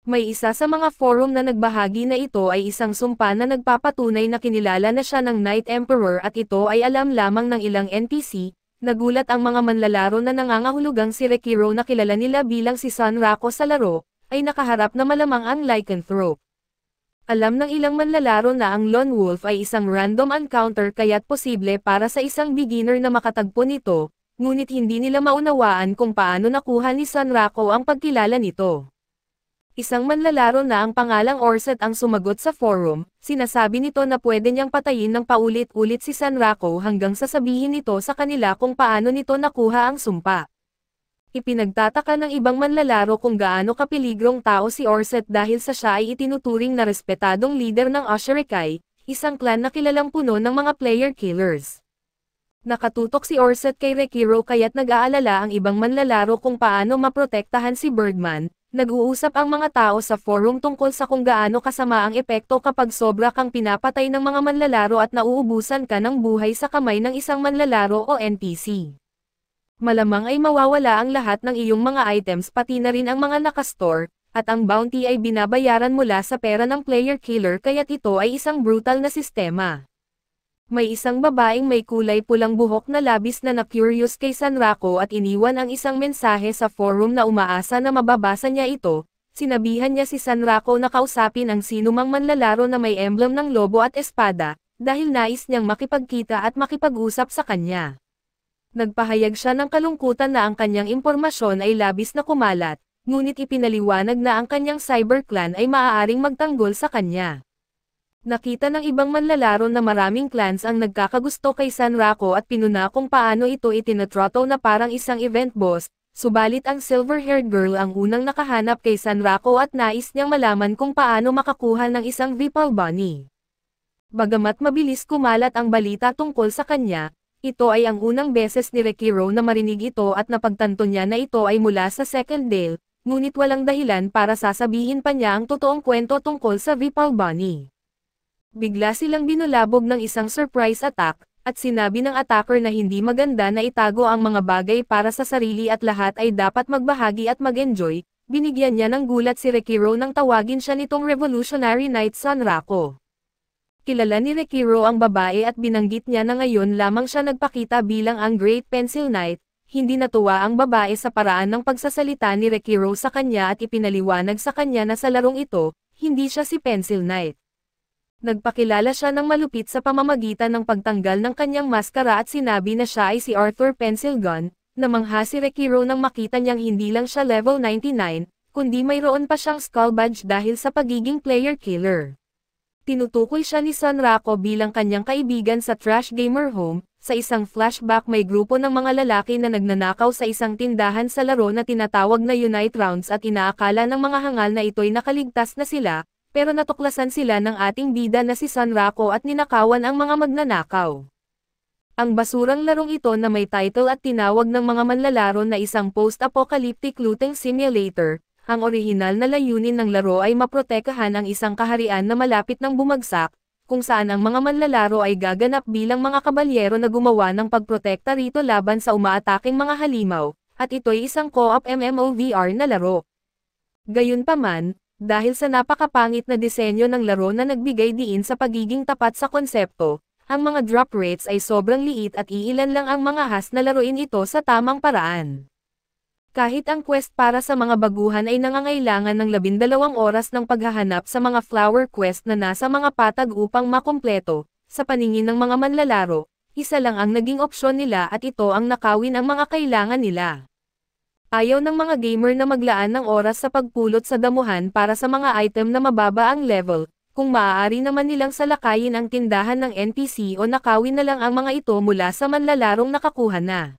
May isa sa mga forum na nagbahagi na ito ay isang sumpa na nagpapatunay na kinilala na siya ng Night Emperor at ito ay alam lamang ng ilang NPC. Nagulat ang mga manlalaro na nangangahulugang si Rekiro na kilala nila bilang si Sunrako sa laro, ay nakaharap na malamang ang lycanthrope. Alam ng ilang manlalaro na ang Lone Wolf ay isang random encounter kaya't posible para sa isang beginner na makatagpo nito, ngunit hindi nila maunawaan kung paano nakuha ni Sunrako ang pagkilala nito. Isang manlalaro na ang pangalang Orset ang sumagot sa forum, sinasabi nito na pwede niyang patayin ng paulit-ulit si Sunrako hanggang sasabihin nito sa kanila kung paano nito nakuha ang sumpa. Ipinagtataka ng ibang manlalaro kung gaano kapiligrong tao si Orset dahil sa siya ay itinuturing na respetadong leader ng Oshirikai, isang clan na kilalang puno ng mga player killers. Nakatutok si Orset kay Rekiro kaya't nag-aalala ang ibang manlalaro kung paano maprotektahan si Birdman. Nag-uusap ang mga tao sa forum tungkol sa kung gaano kasama ang epekto kapag sobra kang pinapatay ng mga manlalaro at nauubusan ka ng buhay sa kamay ng isang manlalaro o NPC. Malamang ay mawawala ang lahat ng iyong mga items pati na rin ang mga nakastore, at ang bounty ay binabayaran mula sa pera ng player killer kaya't ito ay isang brutal na sistema. May isang babaeng may kulay pulang buhok na labis na na-curious kay Sunrako at iniwan ang isang mensahe sa forum na umaasa na mababasa niya ito. Sinabihan niya si Sunrako na kausapin ang sinumang manlalaro na may emblem ng lobo at espada, dahil nais niyang makipagkita at makipag-usap sa kanya. Nagpahayag siya ng kalungkutan na ang kanyang impormasyon ay labis na kumalat, ngunit ipinaliwanag na ang kanyang cyberclan ay maaaring magtanggol sa kanya. Nakita ng ibang manlalaro na maraming clans ang nagkakagusto kay Sunrako at pinuna kung paano ito itinatrato na parang isang event boss, subalit ang silver-haired girl ang unang nakahanap kay Sunrako at nais niyang malaman kung paano makakuha ng isang Vipal Bunny. Bagamat mabilis kumalat ang balita tungkol sa kanya, ito ay ang unang beses ni Rekiro na marinig ito at napagtanto niya na ito ay mula sa second dale, ngunit walang dahilan para sasabihin pa niya ang totoong kwento tungkol sa Vipal Bunny. Bigla silang binulabog ng isang surprise attack, at sinabi ng attacker na hindi maganda na itago ang mga bagay para sa sarili at lahat ay dapat magbahagi at mag-enjoy. Binigyan niya ng gulat si Rekiro nang tawagin siya nitong Revolutionary Knight Sunrako. Kilala ni Rekiro ang babae at binanggit niya na ngayon lamang siya nagpakita bilang ang Great Pencil Knight. Hindi natuwa ang babae sa paraan ng pagsasalita ni Rekiro sa kanya at ipinaliwanag sa kanya na sa larong ito, hindi siya si Pencil Knight. Nagpakilala siya ng malupit sa pamamagitan ng pagtanggal ng kanyang maskara at sinabi na siya ay si Arthur Pencil Gun, namangha si Rekiro nang makita niyang hindi lang siya level 99, kundi mayroon pa siyang skull badge dahil sa pagiging player killer. Tinutukoy siya ni Sunrako bilang kanyang kaibigan sa Trash Gamer Home. Sa isang flashback may grupo ng mga lalaki na nagnanakaw sa isang tindahan sa laro na tinatawag na Unite Rounds at inaakala ng mga hangal na ito'y nakaligtas na sila, pero natuklasan sila ng ating bida na si Sunrako at ninakawan ang mga magnanakaw. Ang basurang larong ito na may title at tinawag ng mga manlalaro na isang post-apocalyptic looting simulator, ang orihinal na layunin ng laro ay maprotekahan ang isang kaharian na malapit ng bumagsak, kung saan ang mga manlalaro ay gaganap bilang mga kabalyero na gumawa ng pagprotekta rito laban sa umaataking mga halimaw, at ito'y isang co-op MMOVR na laro. Gayunpaman, dahil sa napakapangit na disenyo ng laro na nagbigay diin sa pagiging tapat sa konsepto, ang mga drop rates ay sobrang liit at iilan lang ang mga has na laruin ito sa tamang paraan. Kahit ang quest para sa mga baguhan ay nangangailangan ng 12 oras ng paghahanap sa mga flower quest na nasa mga patag upang makumpleto, sa paningin ng mga manlalaro, isa lang ang naging opsyon nila at ito ang nakawin ang mga kailangan nila. Ayaw ng mga gamer na maglaan ng oras sa pagpulot sa damuhan para sa mga item na mababa ang level, kung maaari naman nilang salakayin ang tindahan ng NPC o nakawin na lang ang mga ito mula sa manlalarong nakakuha na.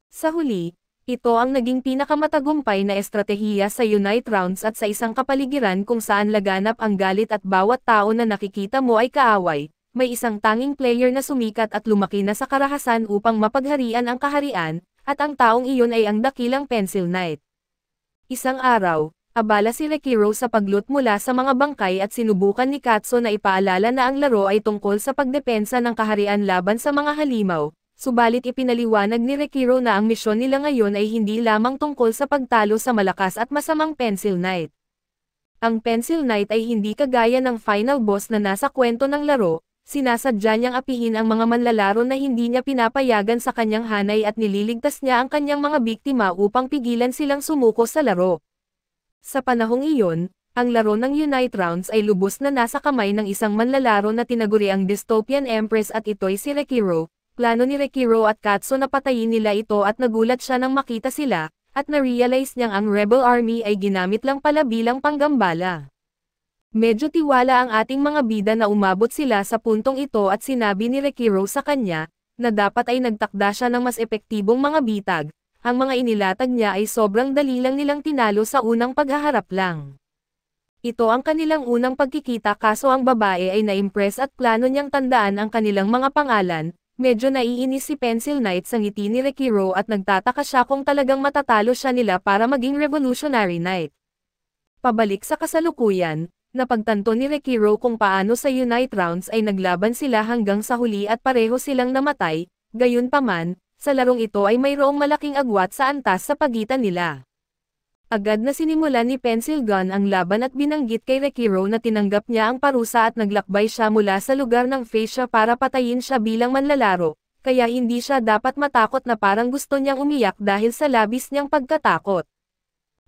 Sa huli, ito ang naging pinakamatagumpay na estratehiya sa Unite Rounds at sa isang kapaligiran kung saan laganap ang galit at bawat tao na nakikita mo ay kaaway, may isang tanging player na sumikat at lumaki na sa karahasan upang mapagharian ang kaharian, at ang taong iyon ay ang dakilang Pencil Knight. Isang araw, abala si Rekiro sa pagloot mula sa mga bangkay at sinubukan ni Katso na ipaalala na ang laro ay tungkol sa pagdepensa ng kaharian laban sa mga halimaw. Subalit ipinaliwanag ni Rekiro na ang misyon nila ngayon ay hindi lamang tungkol sa pagtalo sa malakas at masamang Pencil Knight. Ang Pencil Knight ay hindi kagaya ng final boss na nasa kwento ng laro, sinasadya niyang apihin ang mga manlalaro na hindi niya pinapayagan sa kanyang hanay at nililigtas niya ang kanyang mga biktima upang pigilan silang sumuko sa laro. Sa panahong iyon, ang laro ng Unite Rounds ay lubos na nasa kamay ng isang manlalaro na tinaguri ang Dystopian Empress at ito'y si Rekiro. Plano ni Rekiro at Katso na patayin nila ito at nagulat siya nang makita sila, at na-realize niyang ang Rebel Army ay ginamit lang pala bilang panggambala. Medyo tiwala ang ating mga bida na umabot sila sa puntong ito at sinabi ni Rekiro sa kanya, na dapat ay nagtakda siya ng mas epektibong mga bitag, ang mga inilatag niya ay sobrang dali lang nilang tinalo sa unang paghaharap lang. Ito ang kanilang unang pagkikita kaso ang babae ay na-impress at plano niyang tandaan ang kanilang mga pangalan. Medyo naiinis si Pencil Knight sa ngiti ni Rekiro at nagtataka siya kung talagang matatalo siya nila para maging Revolutionary Knight. Pabalik sa kasalukuyan, napagtanto ni Rekiro kung paano sa Unite Rounds ay naglaban sila hanggang sa huli at pareho silang namatay, gayunpaman, sa larong ito ay mayroong malaking agwat sa antas sa pagitan nila. Agad na sinimulan ni Pencil Gun ang laban at binanggit kay Rekiro na tinanggap niya ang parusa at naglakbay siya mula sa lugar ng Phaecia para patayin siya bilang manlalaro, kaya hindi siya dapat matakot na parang gusto niyang umiyak dahil sa labis niyang pagkatakot.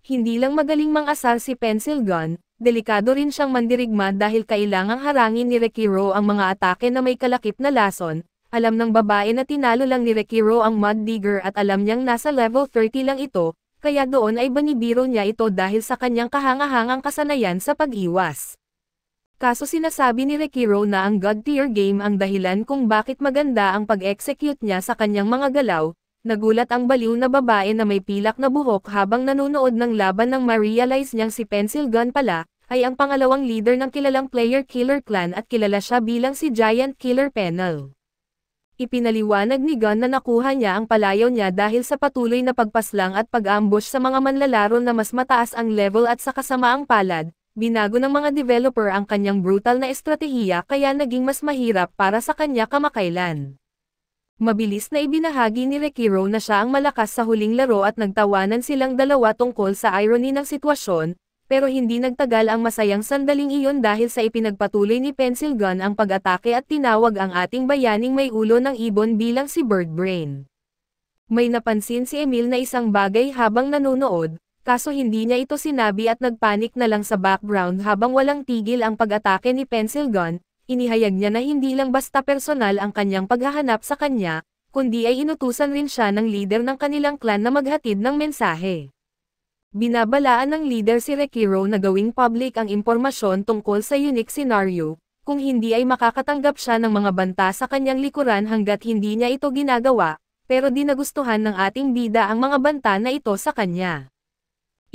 Hindi lang magaling mang-asar si Pencil Gun, delikado rin siyang mandirigma dahil kailangang harangin ni Rekiro ang mga atake na may kalakip na lason. Alam ng babae na tinalo lang ni Rekiro ang Mud Digger at alam niyang nasa level 30 lang ito, kaya doon ay banibiro niya ito dahil sa kanyang kahangahangang kasanayan sa pag-iwas. Kaso sinasabi ni Rekiro na ang God Tier game ang dahilan kung bakit maganda ang pag-execute niya sa kanyang mga galaw. Nagulat ang baliw na babae na may pilak na buhok habang nanonood ng laban nang ma-realize niyang si Pencil Gun pala, ay ang pangalawang leader ng kilalang Player Killer Clan at kilala siya bilang si Giant Killer Penel. Ipinaliwanag ni Gun na nakuha niya ang palayaw niya dahil sa patuloy na pagpaslang at pag-ambush sa mga manlalaro na mas mataas ang level at sa kasamaang palad, binago ng mga developer ang kanyang brutal na estratehiya kaya naging mas mahirap para sa kanya kamakailan. Mabilis na ibinahagi ni Rekiro na siya ang malakas sa huling laro at nagtawanan silang dalawa tungkol sa irony ng sitwasyon, pero hindi nagtagal ang masayang sandaling iyon dahil sa ipinagpatuloy ni Pencil Gun ang pag-atake at tinawag ang ating bayaning may ulo ng ibon bilang si Birdbrain. May napansin si Emil na isang bagay habang nanonood, kaso hindi niya ito sinabi at nagpanik na lang sa background habang walang tigil ang pag-atake ni Pencil Gun. Inihayag niya na hindi lang basta personal ang kanyang paghahanap sa kanya, kundi ay inutusan rin siya ng leader ng kanilang clan na maghatid ng mensahe. Binabalaan ng leader si Rekiro na gawing public ang impormasyon tungkol sa unique scenario, kung hindi ay makakatanggap siya ng mga banta sa kanyang likuran hanggat hindi niya ito ginagawa, pero di nagustuhan ng ating bida ang mga banta na ito sa kanya.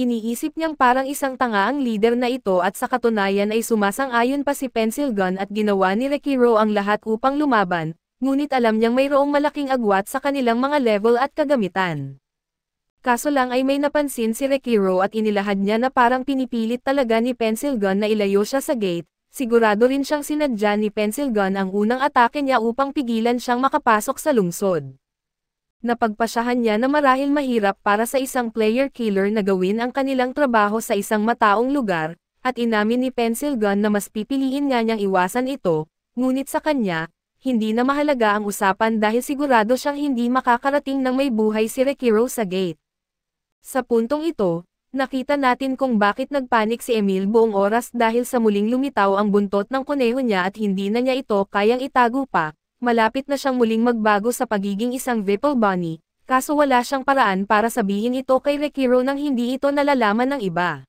Iniisip niyang parang isang tanga ang leader na ito at sa katunayan ay sumasang-ayon pa si Pencil Gun at ginawa ni Rekiro ang lahat upang lumaban, ngunit alam niyang mayroong malaking agwat sa kanilang mga level at kagamitan. Kaso lang ay may napansin si Rekiro at inilahad niya na parang pinipilit talaga ni Pencil Gun na ilayo siya sa gate, sigurado rin siyang sinadya ni Pencil Gun ang unang atake niya upang pigilan siyang makapasok sa lungsod. Napagpasyahan niya na marahil mahirap para sa isang player killer na gawin ang kanilang trabaho sa isang mataong lugar, at inamin ni Pencil Gun na mas pipiliin nga niyang iwasan ito, ngunit sa kanya, hindi na mahalaga ang usapan dahil sigurado siyang hindi makakarating ng may buhay si Rekiro sa gate. Sa puntong ito, nakita natin kung bakit nagpanik si Emil buong oras dahil sa muling lumitaw ang buntot ng kuneho niya at hindi na niya ito kayang itago pa. Malapit na siyang muling magbago sa pagiging isang Whipple Bunny, kaso wala siyang paraan para sabihin ito kay Rekiro nang hindi ito nalalaman ng iba.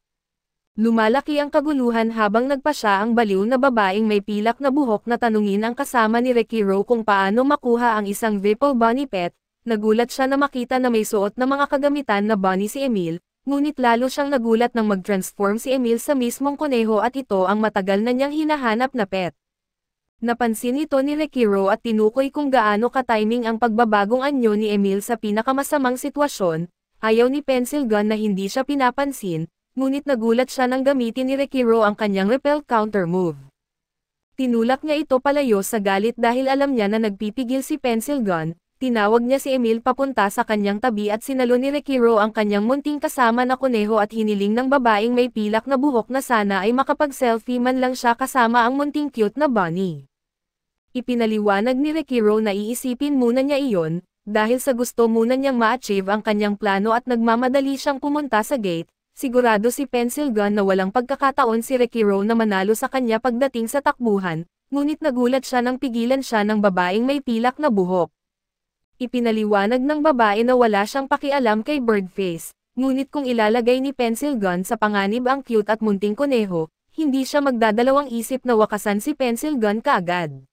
Lumalaki ang kaguluhan habang nagpasya ang baliw na babaeng may pilak na buhok na tanungin ang kasama ni Rekiro kung paano makuha ang isang Whipple Bunny pet. Nagulat siya na makita na may suot na mga kagamitan na bunny si Emil, ngunit lalo siyang nagulat nang mag-transform si Emil sa mismong kuneho at ito ang matagal na niyang hinahanap na pet. Napansin ito ni Rekiro at tinukoy kung gaano ka-timing ang pagbabagong anyo ni Emil sa pinakamasamang sitwasyon. Ayaw ni Pencil Gun na hindi siya pinapansin, ngunit nagulat siya nang gamitin ni Rekiro ang kanyang repel counter move. Tinulak niya ito palayo sa galit dahil alam niya na nagpipigil si Pencil Gun. Tinawag niya si Emil papunta sa kanyang tabi at sinalo ni Rekiro ang kanyang munting kasama na kuneho at hiniling ng babaeng may pilak na buhok na sana ay makapag-selfie man lang siya kasama ang munting cute na bunny. Ipinaliwanag ni Rekiro na iisipin muna niya iyon, dahil sa gusto muna niyang ma-achieve ang kanyang plano at nagmamadali siyang pumunta sa gate. Sigurado si Pencil Gun na walang pagkakataon si Rekiro na manalo sa kanya pagdating sa takbuhan, ngunit nagulat siya nang pigilan siya ng babaeng may pilak na buhok. Ipinaliwanag ng babae na wala siyang pakialam kay Birdface, ngunit kung ilalagay ni Pencil Gun sa panganib ang cute at munting kuneho, hindi siya magdadalawang isip na wakasan si Pencil Gun kaagad.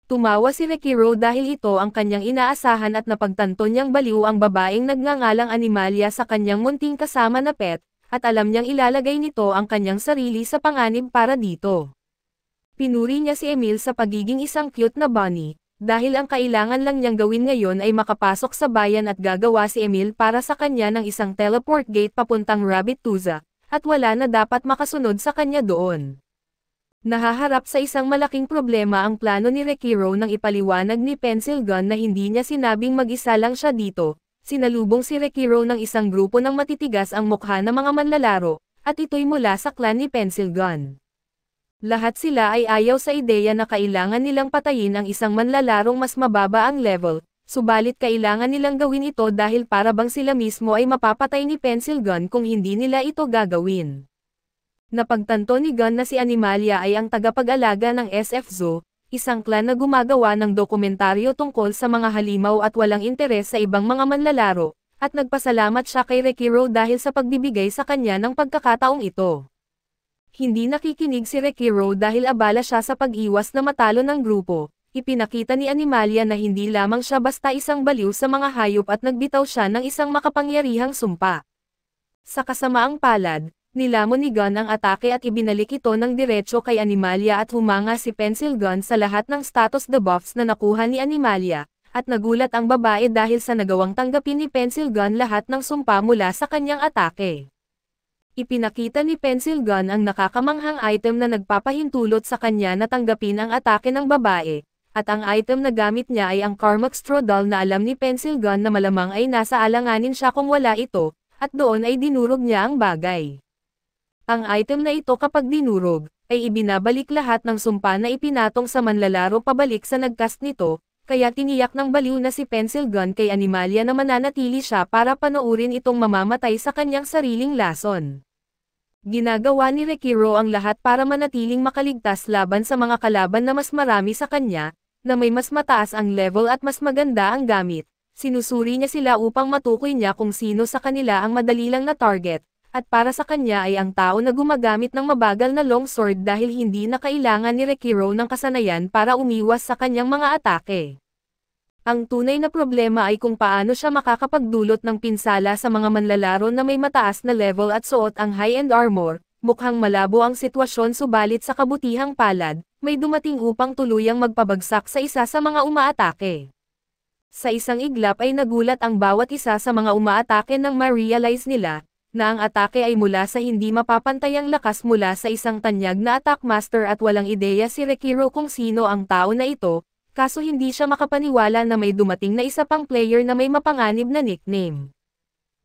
Tumawa si Rekiro dahil ito ang kanyang inaasahan at napagtanto niyang baliw ang babaeng nagngangalang Animalia sa kanyang munting kasama na pet, at alam niyang ilalagay nito ang kanyang sarili sa panganib para dito. Pinuri niya si Emil sa pagiging isang cute na bunny, dahil ang kailangan lang niyang gawin ngayon ay makapasok sa bayan at gagawa si Emil para sa kanya ng isang teleport gate papuntang Rabbit Tuza, at wala na dapat makasunod sa kanya doon. Nahaharap sa isang malaking problema ang plano ni Rekiro nang ipaliwanag ni Pencil Gun na hindi niya sinabing mag-isa lang siya dito. Sinalubong si Rekiro ng isang grupo ng matitigas ang mukha ng mga manlalaro, at ito'y mula sa clan ni Pencil Gun. Lahat sila ay ayaw sa ideya na kailangan nilang patayin ang isang manlalarong mas mababa ang level, subalit kailangan nilang gawin ito dahil para bang sila mismo ay mapapatay ni Pencil Gun kung hindi nila ito gagawin. Napagtanto ni Gun na si Animalia ay ang tagapag-alaga ng SF Zoo, isang clan na gumagawa ng dokumentaryo tungkol sa mga halimaw at walang interes sa ibang mga manlalaro, at nagpasalamat siya kay Rekiro dahil sa pagbibigay sa kanya ng pagkakataong ito. Hindi nakikinig si Rekiro dahil abala siya sa pag-iwas na matalo ng grupo. Ipinakita ni Animalia na hindi lamang siya basta isang baliw sa mga hayop at nagbitaw siya ng isang makapangyarihang sumpa. Sa kasamaang palad, nilamon ni Gun ang atake at ibinalik ito ng diretso kay Animalia at humanga si Pencil Gun sa lahat ng status debuffs na nakuha ni Animalia, at nagulat ang babae dahil sa nagawang tanggapin ni Pencil Gun lahat ng sumpa mula sa kanyang atake. Ipinakita ni Pencil Gun ang nakakamanghang item na nagpapahintulot sa kanya na tanggapin ang atake ng babae, at ang item na gamit niya ay ang Carmax Trodal na alam ni Pencil Gun na malamang ay nasa alanganin siya kung wala ito, at doon ay dinurog niya ang bagay. Ang item na ito kapag dinurog, ay ibinabalik lahat ng sumpa na ipinatong sa manlalaro pabalik sa nagcast nito, kaya tiniyak ng baliw na si Pencil Gun kay Animalia na mananatili siya para panoorin itong mamamatay sa kanyang sariling lason. Ginagawa ni Rekiro ang lahat para manatiling makaligtas laban sa mga kalaban na mas marami sa kanya, na may mas mataas ang level at mas maganda ang gamit. Sinusuri niya sila upang matukoy niya kung sino sa kanila ang madali lang na target. At para sa kanya ay ang tao na gumagamit ng mabagal na longsword dahil hindi na kailangan ni Rekiro ng kasanayan para umiwas sa kanyang mga atake. Ang tunay na problema ay kung paano siya makakapagdulot ng pinsala sa mga manlalaro na may mataas na level at suot ang high-end armor. Mukhang malabo ang sitwasyon subalit sa kabutihang palad, may dumating upang tuluyang magpabagsak sa isa sa mga umaatake. Sa isang iglap ay nagulat ang bawat isa sa mga umaatake nang ma-realize nila na ang atake ay mula sa hindi mapapantayang lakas mula sa isang tanyag na attack master at walang ideya si Rekiro kung sino ang tao na ito, kaso hindi siya makapaniwala na may dumating na isa pang player na may mapanganib na nickname.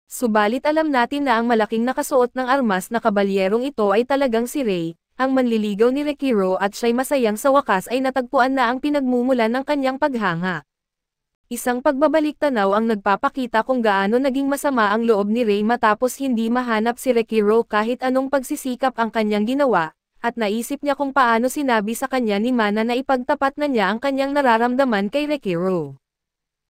Subalit alam natin na ang malaking nakasuot ng armas na kabalyerong ito ay talagang si Ray, ang manliligaw ni Rekiro, at siya'y masayang sa wakas ay natagpuan na ang pinagmumulan ng kanyang paghanga. Isang pagbabalik-tanaw ang nagpapakita kung gaano naging masama ang loob ni Ray matapos hindi mahanap si Rekiro kahit anong pagsisikap ang kanyang ginawa, at naisip niya kung paano sinabi sa kanya ni Mana na ipagtapat na niya ang kanyang nararamdaman kay Rekiro.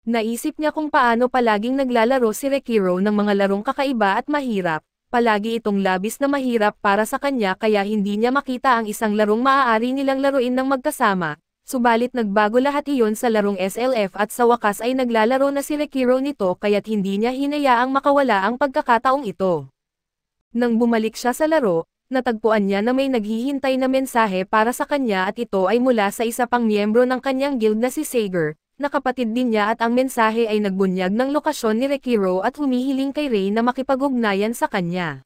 Naisip niya kung paano palaging naglalaro si Rekiro ng mga larong kakaiba at mahirap, palagi itong labis na mahirap para sa kanya kaya hindi niya makita ang isang larong maaari nilang laruin ng magkasama. Subalit nagbago lahat iyon sa larong SLF at sa wakas ay naglalaro na si Rekiro nito kaya't hindi niya hinayaang makawala ang pagkakataong ito. Nang bumalik siya sa laro, natagpuan niya na may naghihintay na mensahe para sa kanya at ito ay mula sa isa pang miyembro ng kanyang guild na si Sager, na kapatid din niya, at ang mensahe ay nagbunyag ng lokasyon ni Rekiro at humihiling kay Ray na makipag-ugnayan sa kanya.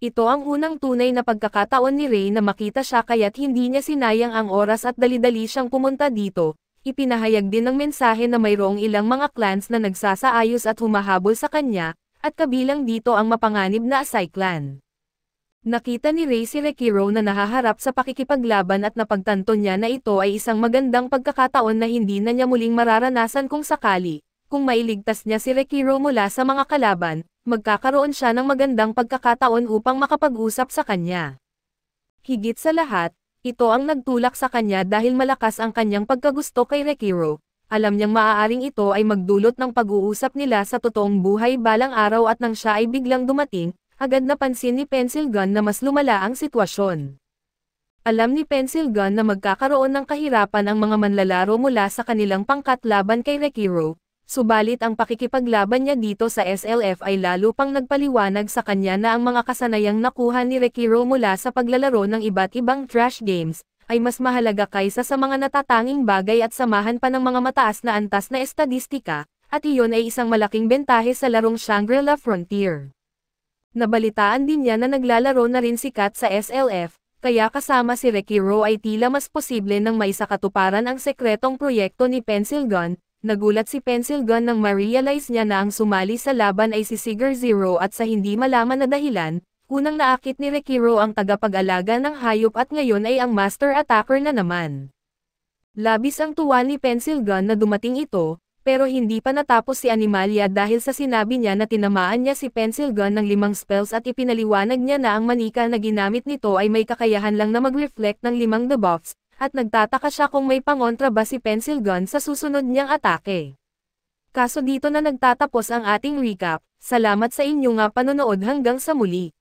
Ito ang unang tunay na pagkakataon ni Ray na makita siya kaya't hindi niya sinayang ang oras at dali-dali siyang pumunta dito. Ipinahayag din ng mensahe na mayroong ilang mga clans na nagsasaayos at humahabol sa kanya, at kabilang dito ang mapanganib na Asai clan. Nakita ni Ray si Rekiro na nahaharap sa pakikipaglaban at napagtanto niya na ito ay isang magandang pagkakataon na hindi na niya muling mararanasan kung sakali. Kung mailigtas niya si Rekiro mula sa mga kalaban, magkakaroon siya ng magandang pagkakataon upang makapag-usap sa kanya. Higit sa lahat, ito ang nagtulak sa kanya dahil malakas ang kanyang pagkagusto kay Rekiro. Alam niyang maaaring ito ay magdulot ng pag-uusap nila sa totoong buhay balang araw at nang siya ay biglang dumating, agad napansin ni Pencil Gun na mas lumala ang sitwasyon. Alam ni Pencil Gun na magkakaroon ng kahirapan ang mga manlalaro mula sa kanilang pangkat laban kay Rekiro. Subalit ang pakikipaglaban niya dito sa SLF ay lalo pang nagpaliwanag sa kanya na ang mga kasanayang nakuha ni Rekiro mula sa paglalaro ng iba't ibang trash games, ay mas mahalaga kaysa sa mga natatanging bagay at samahan pa ng mga mataas na antas na estadistika, at iyon ay isang malaking bentahe sa larong Shangri-La Frontier. Nabalitaan din niya na naglalaro na rin si Kat sa SLF, kaya kasama si Rekiro ay tila mas posible nang maisakatuparan ang sekretong proyekto ni Pencil Gun. Nagulat si Pencil Gun nang ma-realize niya na ang sumali sa laban ay si Sigurd Zero at sa hindi malaman na dahilan, unang naakit ni Rekiro ang tagapag-alaga ng hayop at ngayon ay ang master attacker na naman. Labis ang tuwa ni Pencil Gun na dumating ito, pero hindi pa natapos si Animalia dahil sa sinabi niya na tinamaan niya si Pencil Gun ng 5 spells at ipinaliwanag niya na ang manika na ginamit nito ay may kakayahan lang na mag-reflect ng 5 debuffs. At nagtataka siya kung may pangontra ba si Pencil Gun sa susunod niyang atake. Kaso dito na nagtatapos ang ating recap. Salamat sa inyong panonood hanggang sa muli.